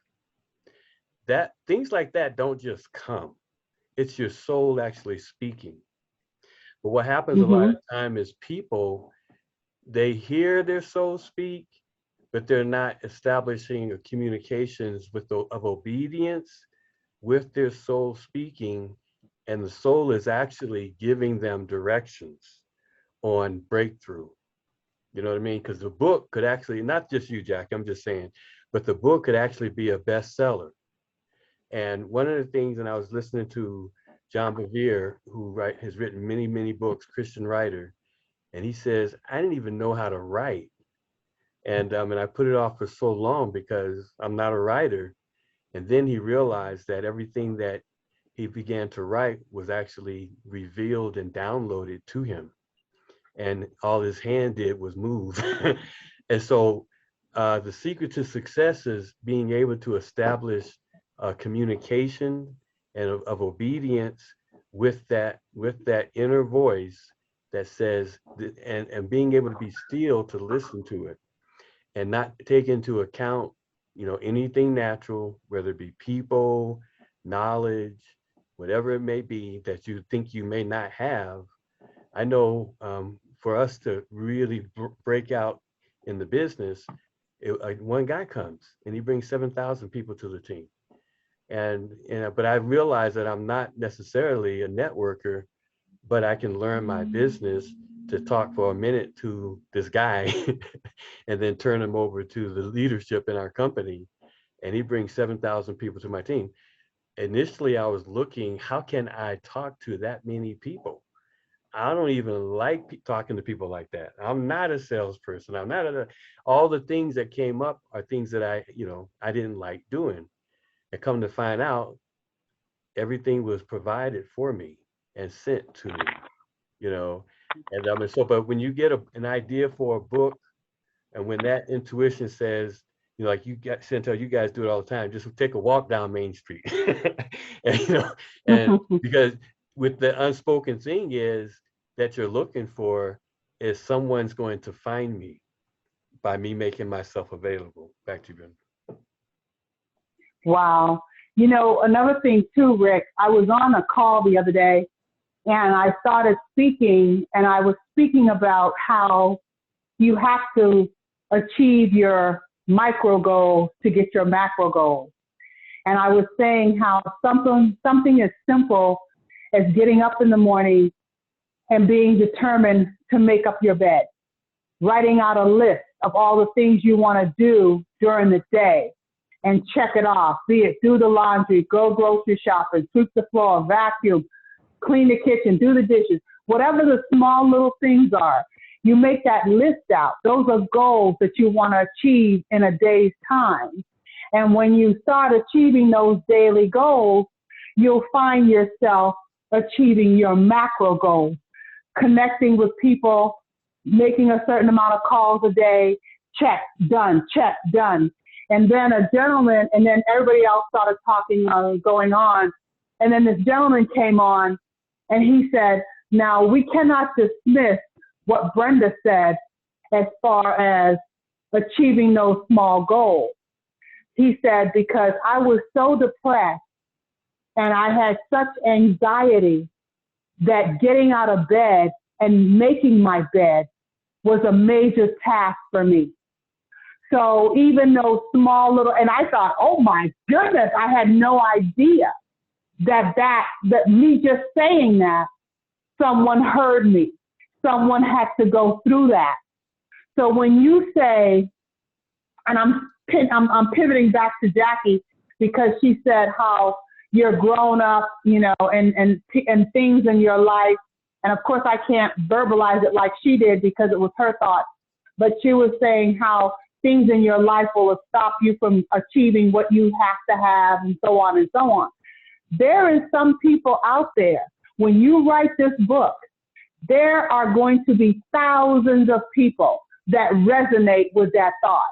D: That things like that don't just come. It's your soul actually speaking. But what happens a lot of time is people, they hear their soul speak, but they're not establishing a communications of obedience with their soul speaking, and the soul is actually giving them directions. on breakthrough. You know what I mean? Because the book could actually, not just you, Jack, I'm just saying, but the book could actually be a bestseller. And one of the things, and I was listening to John Bevere, who has written many, many books, Christian writer, and he says, I didn't even know how to write. And I put it off for so long because I'm not a writer. And then he realized that everything that he began to write was actually revealed and downloaded to him. And all his hand did was move. And so the secret to success is being able to establish communication and of obedience with that inner voice that says, and being able to be still to listen to it and not take into account, you know, anything natural, whether it be people, knowledge, whatever it may be that you think you may not have. I know for us to really break out in the business, one guy comes and he brings 7,000 people to the team. But I realize that I'm not necessarily a networker, but I can learn my business to talk for a minute to this guy and then turn him over to the leadership in our company. And he brings 7,000 people to my team. Initially, I was looking, how can I talk to that many people? I don't even like talking to people like that. I'm not a salesperson. I'm not all the things that came up are things that I didn't like doing. And come to find out, everything was provided for me and sent to me, you know. And but when you get an idea for a book, and when that intuition says, you know, like Chantel, you guys do it all the time, just take a walk down Main Street. and because with the unspoken thing is that you're looking for is someone's going to find me by me making myself available. Back to you, Ben.
A: Wow. You know, another thing too, Rick, I was on a call the other day and I started speaking, and I was speaking about how you have to achieve your micro goals to get your macro goals. And I was saying how something as simple as getting up in the morning and being determined to make up your bed, writing out a list of all the things you want to do during the day and check it off, be it do the laundry, go grocery shopping, sweep the floor, vacuum, clean the kitchen, do the dishes, whatever the small little things are. You make that list out. Those are goals that you want to achieve in a day's time. And when you start achieving those daily goals, you'll find yourself achieving your macro goals, connecting with people, making a certain amount of calls a day, check, done, check, done. And then a gentleman, and then everybody else started talking, going on. And then this gentleman came on and he said, now we cannot dismiss what Brenda said as far as achieving those small goals. He said, because I was so depressed and I had such anxiety that getting out of bed and making my bed was a major task for me. So even those small little, and I thought, oh my goodness, I had no idea that me just saying that, someone heard me. Someone had to go through that. So when you say, and I'm pivoting back to Jackie because she said how you're grown up, you know, and things in your life. And of course, I can't verbalize it like she did because it was her thought. But she was saying how things in your life will stop you from achieving what you have to have, and so on and so on. There is some people out there, when you write this book, there are going to be thousands of people that resonate with that thought.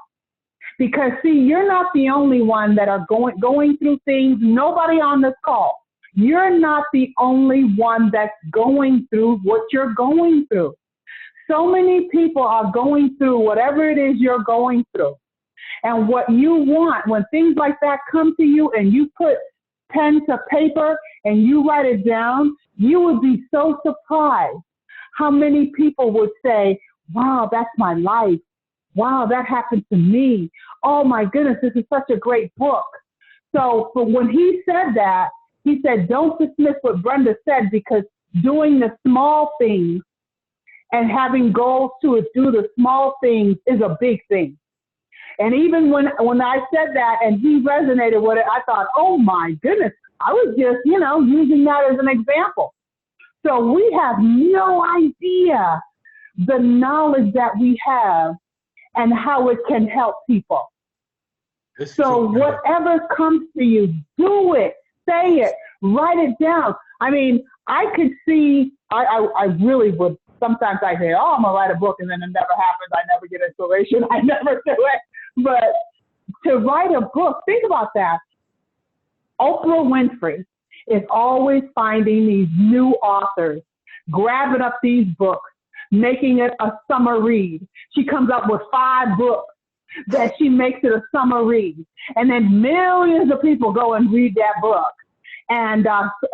A: Because see, you're not the only one that are going through things. Nobody on this call, you're not the only one that's going through what you're going through. So many people are going through whatever it is you're going through. And what you want, when things like that come to you and you put pen to paper and you write it down, you would be so surprised how many people would say, wow, that's my life. Wow, that happened to me. Oh my goodness, this is such a great book. So but when he said that, he said, don't dismiss what Brenda said, because doing the small things and having goals to do the small things is a big thing. And even when I said that and he resonated with it, I thought, oh my goodness, I was just, using that as an example. So we have no idea the knowledge that we have and how it can help people. So whatever comes to you, do it, say it, write it down. I mean, I could see, I really would, sometimes I say, oh, I'm gonna write a book, and then it never happens. I never get inspiration. I never do it. But to write a book, think about that. Oprah Winfrey is always finding these new authors, grabbing up these books, making it a summer read. She comes up with 5 books that she makes it a summer read. And then millions of people go and read that book. And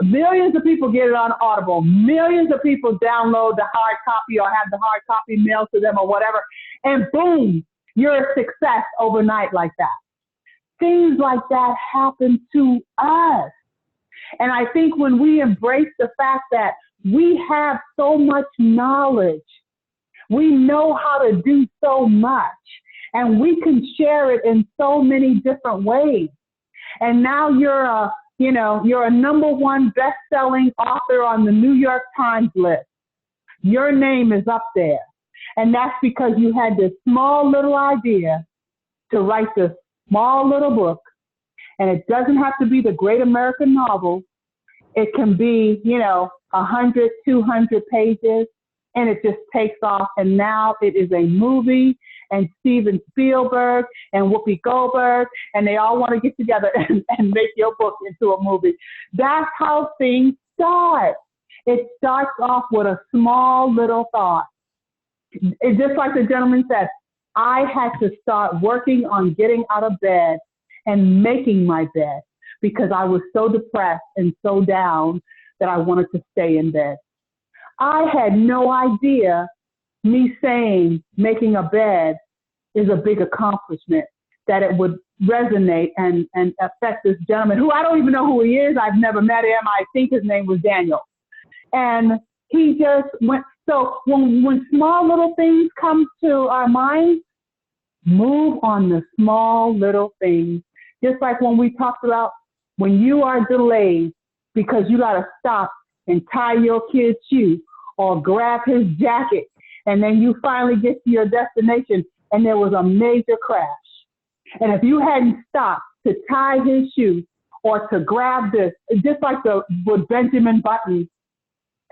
A: millions of people get it on Audible. Millions of people download the hard copy or have the hard copy mailed to them or whatever. And boom, you're a success overnight like that. Things like that happen to us. And I think when we embrace the fact that we have so much knowledge, we know how to do so much, and we can share it in so many different ways. And now you're a #1 best-selling author on the New York Times list. Your name is up there. And that's because you had this small little idea to write this small little book. And it doesn't have to be the great American novel. It can be, 100, 200 pages, and it just takes off. And now it is a movie, and Steven Spielberg and Whoopi Goldberg, and they all want to get together and make your book into a movie. That's how things start. It starts off with a small little thought. It's just like the gentleman said, I had to start working on getting out of bed and making my bed because I was so depressed and so down that I wanted to stay in bed. I had no idea me saying making a bed is a big accomplishment, that it would resonate and affect this gentleman who I don't even know who he is. I've never met him. I think his name was Daniel. And he just went. So when small little things come to our minds, move on the small little things. Just like when we talked about when you are delayed because you got to stop and tie your kid's shoe or grab his jacket, and then you finally get to your destination and there was a major crash. And if you hadn't stopped to tie his shoe or to grab this, just like with Benjamin Button,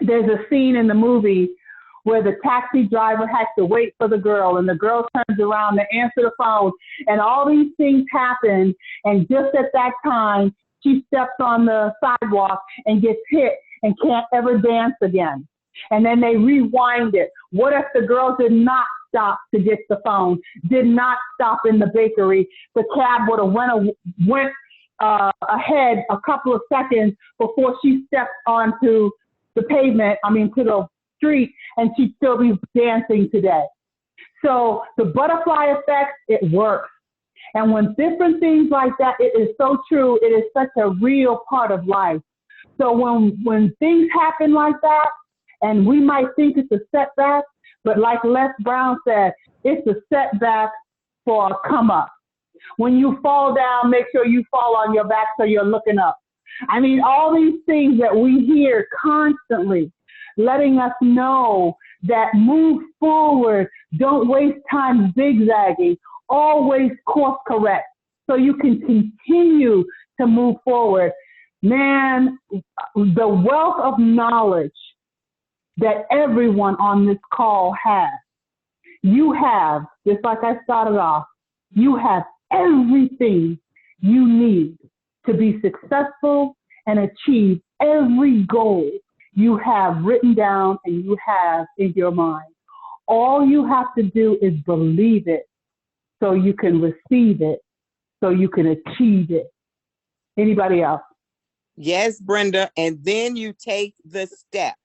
A: there's a scene in the movie where the taxi driver has to wait for the girl, and the girl turns around to answer the phone, and all these things happen, and just at that time, she steps on the sidewalk and gets hit and can't ever dance again. And then they rewind it. What if the girl did not stop to get the phone, did not stop in the bakery? The cab would have went ahead a couple of seconds before she stepped onto the pavement, to the street, and she'd still be dancing today. So the butterfly effect, it works. And when different things like that, it is so true. It is such a real part of life. So when things happen like that, and we might think it's a setback, but like Les Brown said, it's a setback for a come up. When you fall down, make sure you fall on your back so you're looking up. All these things that we hear constantly, letting us know that move forward, don't waste time zigzagging, always course correct so you can continue to move forward. Man, the wealth of knowledge that everyone on this call has, you have, just like I started off, you have everything you need to be successful and achieve every goal you have written down and you have in your mind. All you have to do is believe it so you can receive it, so you can achieve it. Anybody else?
G: Yes, Brenda. And then you take the step.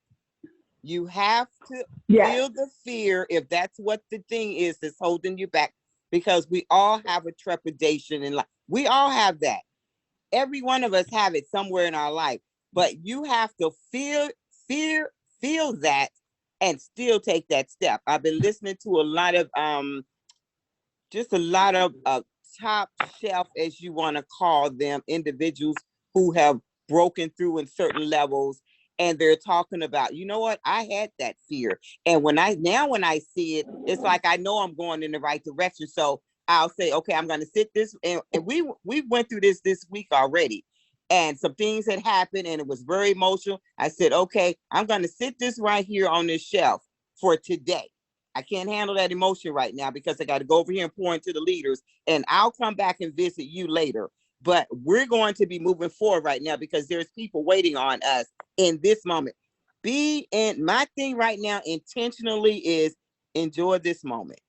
G: You have to feel the fear if that's what the thing is that's holding you back, because we all have a trepidation in life. We all have that. Every one of us have it somewhere in our life, but you have to feel that and still take that step. I've been listening to a lot of just a lot of top shelf, as you want to call them, individuals who have broken through in certain levels, and they're talking about, you know what, I had that fear, and when I see it, it's like I know I'm going in the right direction. So I'll say, okay, I'm going to sit this, and we went through this week already, and some things had happened, and it was very emotional. I said, okay, I'm going to sit this right here on this shelf for today. I can't handle that emotion right now because I got to go over here and pour into the leaders, and I'll come back and visit you later. But we're going to be moving forward right now because there's people waiting on us in this moment. My thing right now intentionally is enjoy this moment.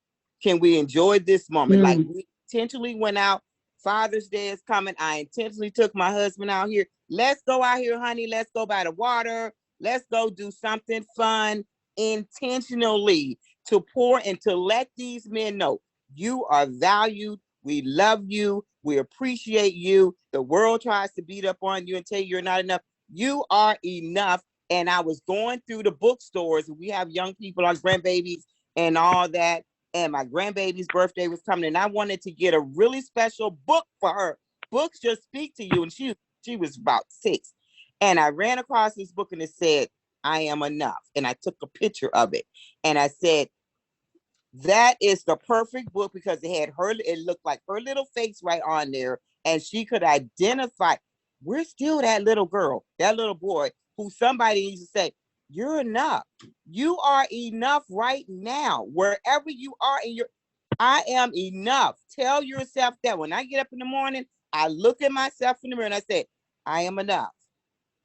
G: Can we enjoy this moment? Like, we intentionally went out. Father's Day is coming. I intentionally took my husband out here. Let's go out here, honey. Let's go by the water. Let's go do something fun intentionally to pour and to let these men know you are valued. We love you. We appreciate you. The world tries to beat up on you and tell you you're not enough. You are enough. And I was going through the bookstores. We have young people, our grandbabies and all that. And my grandbaby's birthday was coming, and I wanted to get a really special book for her. Books just speak to you. And she was about 6. And I ran across this book, and it said, I Am Enough. And I took a picture of it. And I said, that is the perfect book, because it looked like her little face right on there. And she could identify, we're still that little girl, that little boy who somebody needs to say, you're enough. You are enough right now, wherever you are I am enough. Tell yourself that. When I get up in the morning, I look at myself in the mirror and I say, I am enough.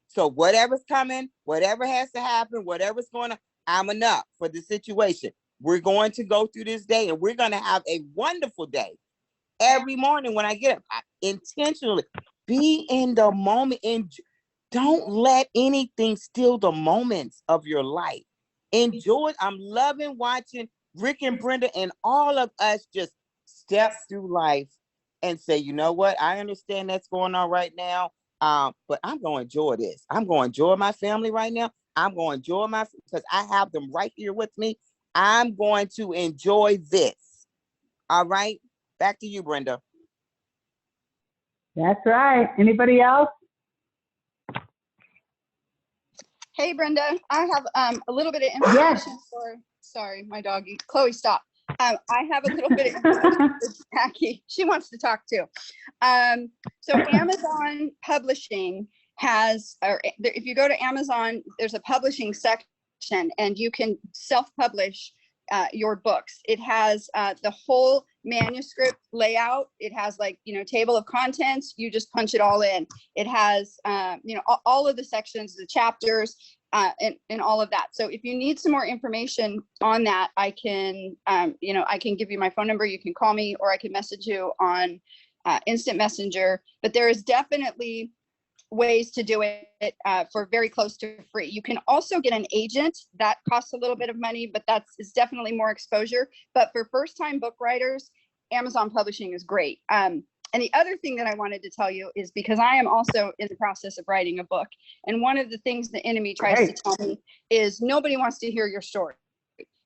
G: So whatever's coming, whatever has to happen, whatever's going on, I'm enough for the situation. We're going to go through this day, and we're going to have a wonderful day. Every morning when I get up, I intentionally be in the moment, and don't let anything steal the moments of your life. Enjoy it. I'm loving watching Rick and Brenda and all of us just step through life and say, you know what? I understand that's going on right now. But I'm going to enjoy this. I'm going to enjoy my family right now. I'm going to enjoy because I have them right here with me. I'm going to enjoy this. All right. Back to you, Brenda.
A: That's right. Anybody else?
C: Hey, Brenda, I have a little bit of information sorry, my doggy, Chloe, stop. I have a little bit of information for Jackie. She wants to talk too. So Amazon Publishing has, or if you go to Amazon, there's a publishing section, and you can self-publish your books. It has the whole manuscript layout. It has, like, table of contents. You just punch it all in. It has, all of the sections, the chapters, and all of that. So if you need some more information on that, I can, I can give you my phone number. You can call me, or I can message you on Instant Messenger. But there is definitely ways to do it for very close to free. You can also get an agent. That costs a little bit of money, but it's definitely more exposure. But for first-time book writers, Amazon Publishing is great. And the other thing that I wanted to tell you is, because I am also in the process of writing a book, and one of the things the enemy tries to tell me is nobody wants to hear your story.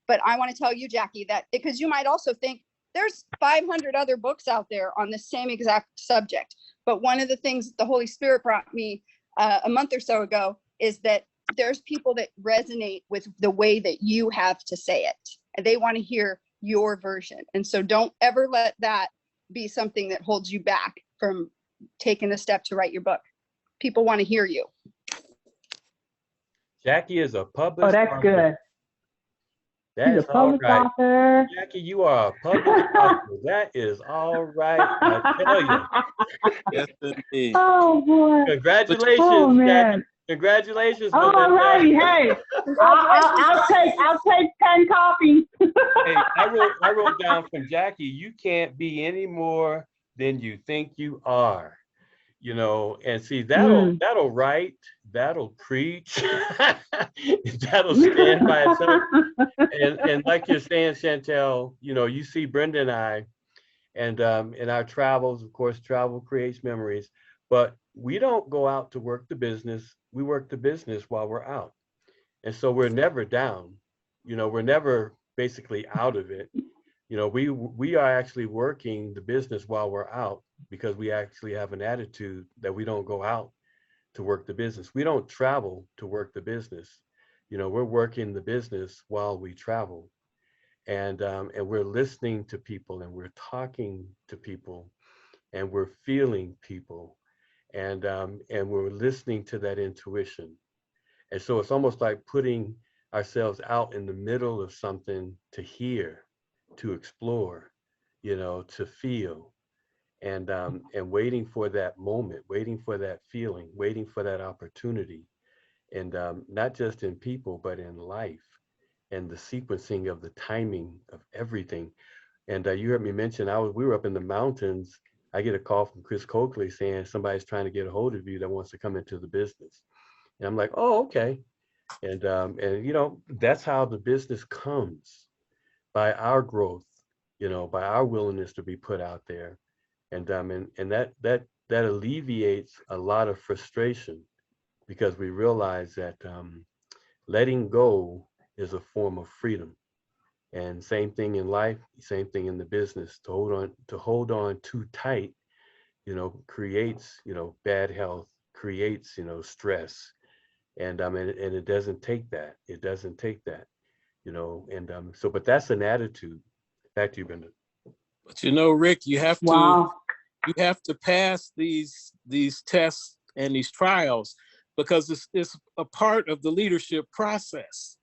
C: But I want to tell you, Jackie, that because you might also think there's 500 other books out there on the same exact subject. But one of the things the Holy Spirit brought me a month or so ago is that there's people that resonate with the way that you have to say it, and they want to hear your version. And so don't ever let that be something that holds you back from taking the step to write your book. People want to hear you.
D: Jackie is a published
A: Oh, that's
D: author.
A: good.
D: That
A: She's
D: is
A: a
D: all
A: published
D: right.
A: author.
D: Jackie, you are a published author. That is all right. I tell you.
F: Yes, indeed.
A: Oh boy.
D: Congratulations,
A: Oh
D: Jackie.
A: man.
D: Congratulations,
A: All
D: Melinda.
A: righty. Hey, I'll take 10 copies.
D: Hey, I wrote down from Jackie, you can't be any more than you think you are. And see, that'll write, that'll preach, that'll stand by itself. And like you're saying, Chantel, you see Brenda and I, and in our travels, of course, travel creates memories, but we don't go out to work the business. We work the business while we're out. And so we're never down. you know, we're never basically out of it. You know, we are actually working the business while we're out, because we actually have an attitude that we don't go out to work the business. We don't travel to work the business. You know, we're working the business while we travel. And we're listening to people, and we're talking to people, and we're feeling people, and we're listening to that intuition. And so it's almost like putting ourselves out in the middle of something to hear, to explore, you know, to feel, and waiting for that moment, waiting for that feeling, waiting for that opportunity, and not just in people, but in life, and the sequencing of the timing of everything. And you heard me mention, we were up in the mountains. I get a call from Chris Coakley saying somebody's trying to get a hold of you that wants to come into the business. And I'm like, oh, okay. And you know, that's how the business comes, by our growth, you know, by our willingness to be put out there. And that alleviates a lot of frustration, because we realize that letting go is a form of freedom. And same thing in life, same thing in the business. To hold on too tight, you know, creates, you know, bad health, creates, you know, stress. And it doesn't take that. It doesn't take that, you know. And so, but that's an attitude. Back to you, Brenda.
F: But you know, Rick, you have
A: Wow.
F: to pass these tests and these trials, because it's a part of the leadership process.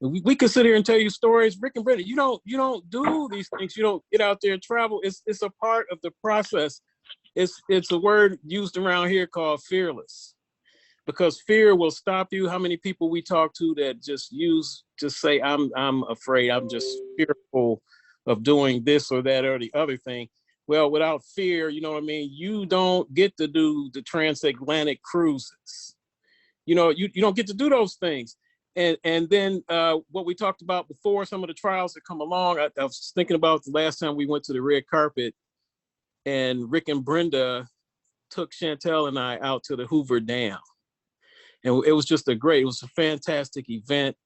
F: We could sit here and tell you stories, Rick and Brenda. You don't do these things. You don't get out there and travel. It's a part of the process. It's a word used around here called fearless, because fear will stop you. How many people we talk to that just say, I'm afraid, I'm just fearful of doing this or that or the other thing. Well, without fear, you know what I mean, you don't get to do the transatlantic cruises. You know, you don't get to do those things. And then what we talked about before, some of the trials that come along, I was thinking about the last time we went to the red carpet, and Rick and Brenda took Chantel and I out to the Hoover Dam. And it was just it was a fantastic event.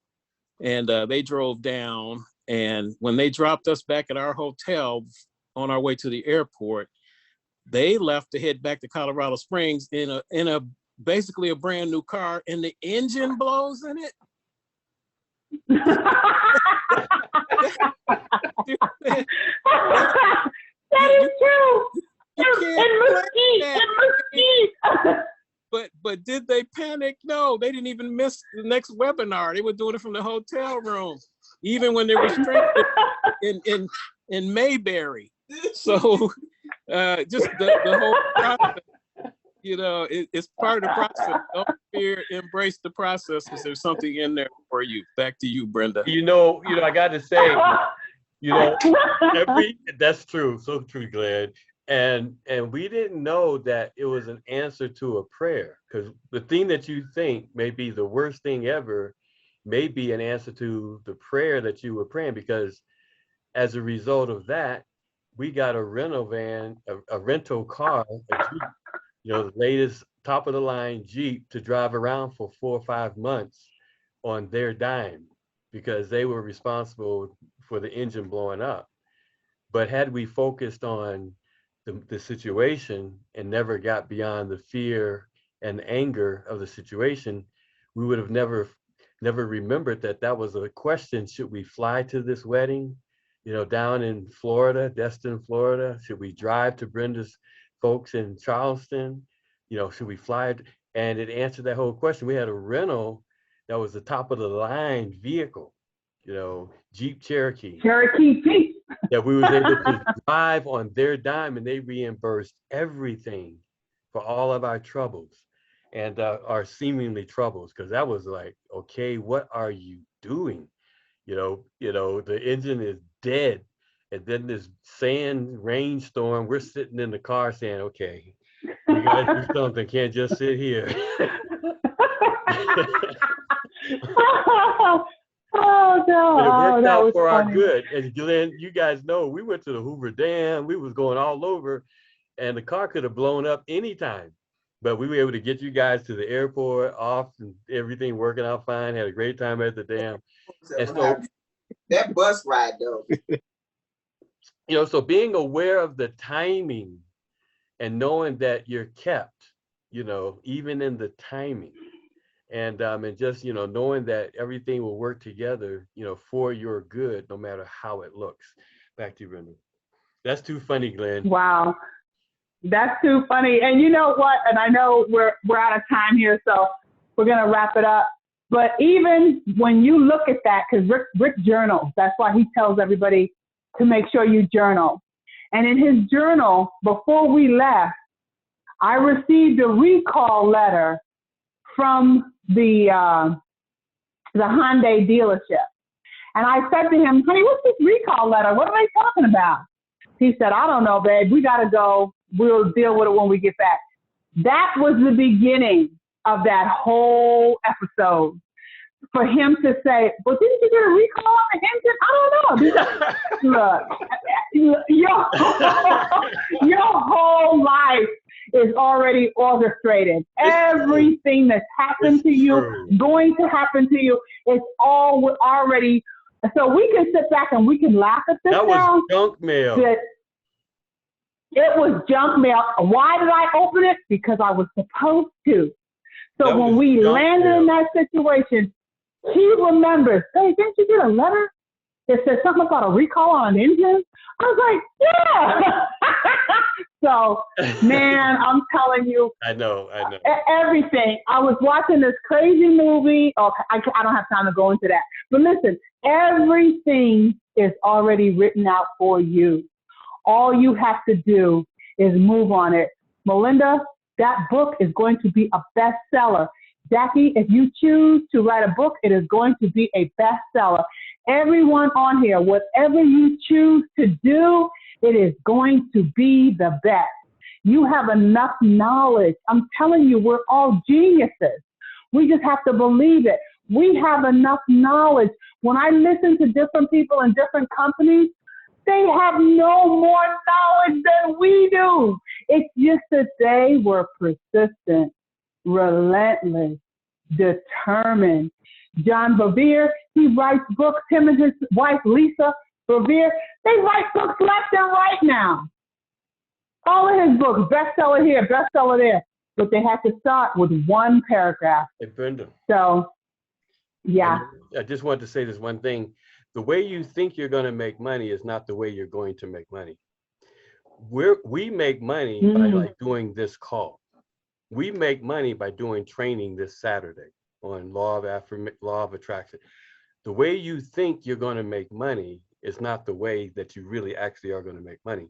F: And they drove down, and when they dropped us back at our hotel on our way to the airport, they left to head back to Colorado Springs in a basically a brand new car, and the engine blows in it.
A: That is true. And Mesquite.
F: But did they panic? No, they didn't even miss the next webinar. They were doing it from the hotel room, even when they were stranded in Mayberry. So just the whole process, you know, it's part of the process. Don't fear, embrace the process, because there's something in there for you. Back to you, Brenda.
D: You know, I got to say, you know, that's true, so true, Glenn. And we didn't know that it was an answer to a prayer, because the thing that you think may be the worst thing ever may be an answer to the prayer that you were praying, because as a result of that, we got a rental van, a rental car, a Jeep, you know, the latest top of the line Jeep, to drive around for 4 or 5 months on their dime, because they were responsible for the engine blowing up. But had we focused on the situation and never got beyond the fear and anger of the situation, we would have never remembered that was a question. Should we fly to this wedding, you know, down in Florida, Destin, Florida? Should we drive to Brenda's folks in Charleston? You know, should we fly? And it answered that whole question. We had a rental that was the top of the line vehicle, you know, Jeep Cherokee.
A: Cherokee Jeep.
D: That we was able to drive on their dime, and they reimbursed everything for all of our troubles and our seemingly troubles, because that was like, okay, what are you doing? You know, the engine is dead, and then this sand rainstorm. We're sitting in the car saying, okay, we gotta do something. Can't just sit here.
A: Oh no!
D: And it worked out for
A: funny.
D: our good. As Glenn, you guys know, we went to the Hoover Dam. We was going all over, and the car could have blown up anytime. But we were able to get you guys to the airport, off, and everything working out fine. Had a great time at the dam. And so
G: That bus ride though.
D: You know, so being aware of the timing and knowing that you're kept, you know, even in the timing, and just, you know, knowing that everything will work together, you know, for your good, no matter how it looks. Back to you, Brenda. That's too funny, Glenn.
A: Wow. That's too funny. And you know what? And I know we're out of time here, so we're going to wrap it up. But even when you look at that, because Rick journals, that's why he tells everybody to make sure you journal. And in his journal, before we left, I received a recall letter from the Hyundai dealership. And I said to him, honey, what's this recall letter? What are they talking about? He said, I don't know, babe. We got to go. We'll deal with it when we get back. That was the beginning of that whole episode. For him to say, well, didn't you get a recall on the engine? I don't know. Look, your whole life is already orchestrated. Everything that's happened to you, going to happen to you, it's all already. So we can sit back and we can laugh at this now.
D: That was junk mail.
A: It was junk mail. Why did I open it? Because I was supposed to. So when we landed in that situation, he remembers, hey, didn't you get a letter that said something about a recall on an engine? I was like, yeah. So, man, I'm telling you.
D: I know.
A: Everything. I was watching this crazy movie. Oh, I don't have time to go into that. But listen, everything is already written out for you. All you have to do is move on it. Melinda, that book is going to be a bestseller. Jackie, if you choose to write a book, it is going to be a bestseller. Everyone on here, whatever you choose to do, it is going to be the best. You have enough knowledge. I'm telling you, we're all geniuses. We just have to believe it. We have enough knowledge. When I listen to different people in different companies, they have no more knowledge than we do. It's just that they were persistent, relentless, determined. John Bevere, he writes books, him and his wife, Lisa Bevere, they write books left and right now. All of his books, bestseller here, bestseller there. But they had to start with one paragraph.
D: Hey, Brenda.
A: So, yeah.
D: I just wanted to say this one thing. The way you think you're going to make money is not the way you're going to make money. We make money by like doing this call. We make money by doing training this Saturday on law of attraction. The way you think you're going to make money is not the way that you really actually are going to make money.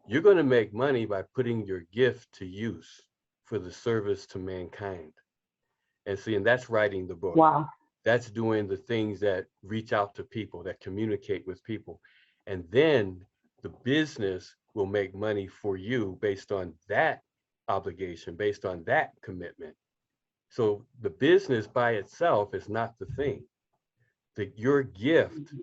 D: You're going to make money by putting your gift to use for the service to mankind. And that's writing the book.
A: Wow.
D: That's doing the things that reach out to people, that communicate with people. And then the business will make money for you based on that obligation, based on that commitment. So the business by itself is not the thing. Your gift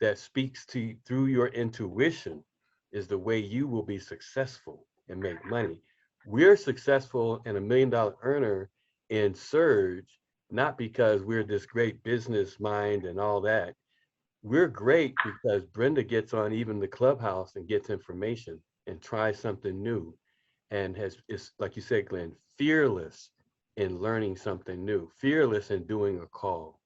D: that speaks to you through your intuition is the way you will be successful and make money. We're successful and $1 million earner in Surge, not because we're this great business mind and all that. We're great because Brenda gets on even the Clubhouse and gets information and tries something new, and is, like you said, Glenn, fearless in learning something new, fearless in doing a call,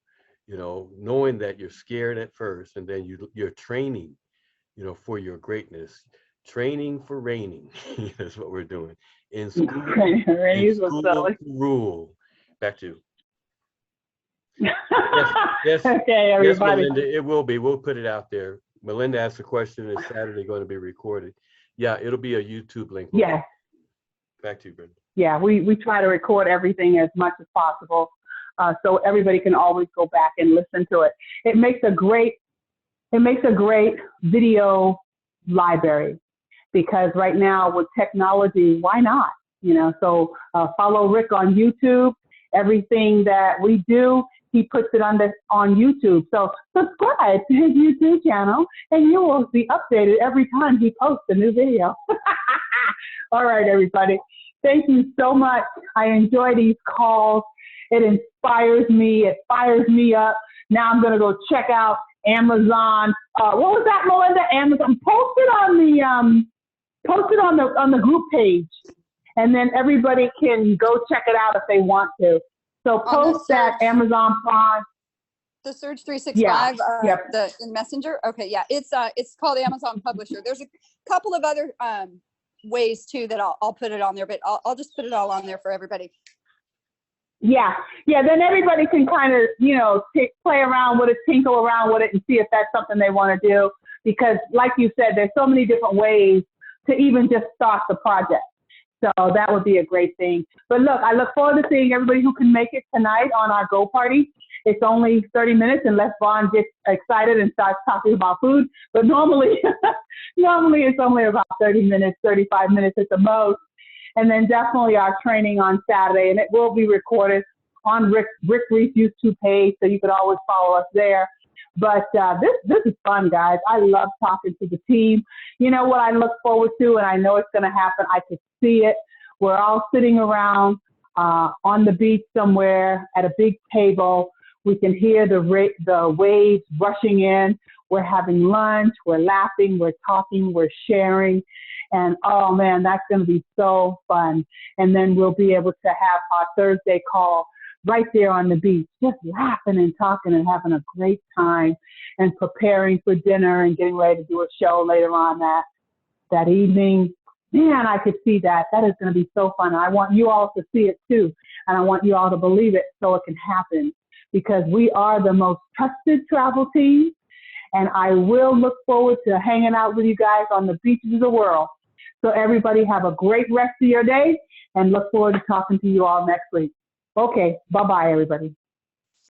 D: you know, knowing that you're scared at first, and then you're training, you know, for your greatness. Training for reigning is what we're doing in school. Rule. Back to you. Yes,
A: okay, everybody.
D: Yes, Melinda, it will be. We'll put it out there. Melinda asked a question. Is Saturday going to be recorded? Yeah, it'll be a YouTube link.
A: Yes.
D: Back to you, Brenda.
A: Yeah, we try to record everything as much as possible, so everybody can always go back and listen to it. It makes a great video library, because right now with technology, why not? You know, so follow Rick on YouTube. Everything that we do, he puts it on YouTube. So subscribe to his YouTube channel and you will be updated every time he posts a new video. All right, everybody. Thank you so much. I enjoy these calls. It inspires me. It fires me up. Now I'm going to go check out Amazon. What was that, Melinda? Amazon. Post it on the group page, and then everybody can go check it out if they want to. So
C: On the
A: post that
C: Surge-
A: Amazon Prime.
C: The Surge 365,
A: yep.
C: the in Messenger. Okay, yeah, it's called Amazon Publisher. There's a couple of other ways too that I'll put it on there, but I'll just put it all on there for everybody.
A: Yeah. Then everybody can kind of, play around with it, tinkle around with it, and see if that's something they want to do. Because, like you said, there's so many different ways to even just start the project. So that would be a great thing. But look, I look forward to seeing everybody who can make it tonight on our Go Party. It's only 30 minutes unless Vaughn gets excited and starts talking about food. But normally it's only about 30 minutes, 35 minutes at the most. And then definitely our training on Saturday, and it will be recorded on Rick Reese YouTube page, so you can always follow us there. But this is fun, guys. I love talking to the team. You know what I look forward to, and I know it's going to happen. I can see it. We're all sitting around on the beach somewhere at a big table. We can hear the waves rushing in. We're having lunch. We're laughing. We're talking. We're sharing. And oh man, that's going to be so fun. And then we'll be able to have our Thursday call right there on the beach, just laughing and talking and having a great time and preparing for dinner and getting ready to do a show later on that evening. Man, I could see that. That is going to be so fun. I want you all to see it too. And I want you all to believe it so it can happen, because we are the most trusted travel team. And I will look forward to hanging out with you guys on the beaches of the world. So everybody have a great rest of your day, and look forward to talking to you all next week. Okay, bye-bye, everybody.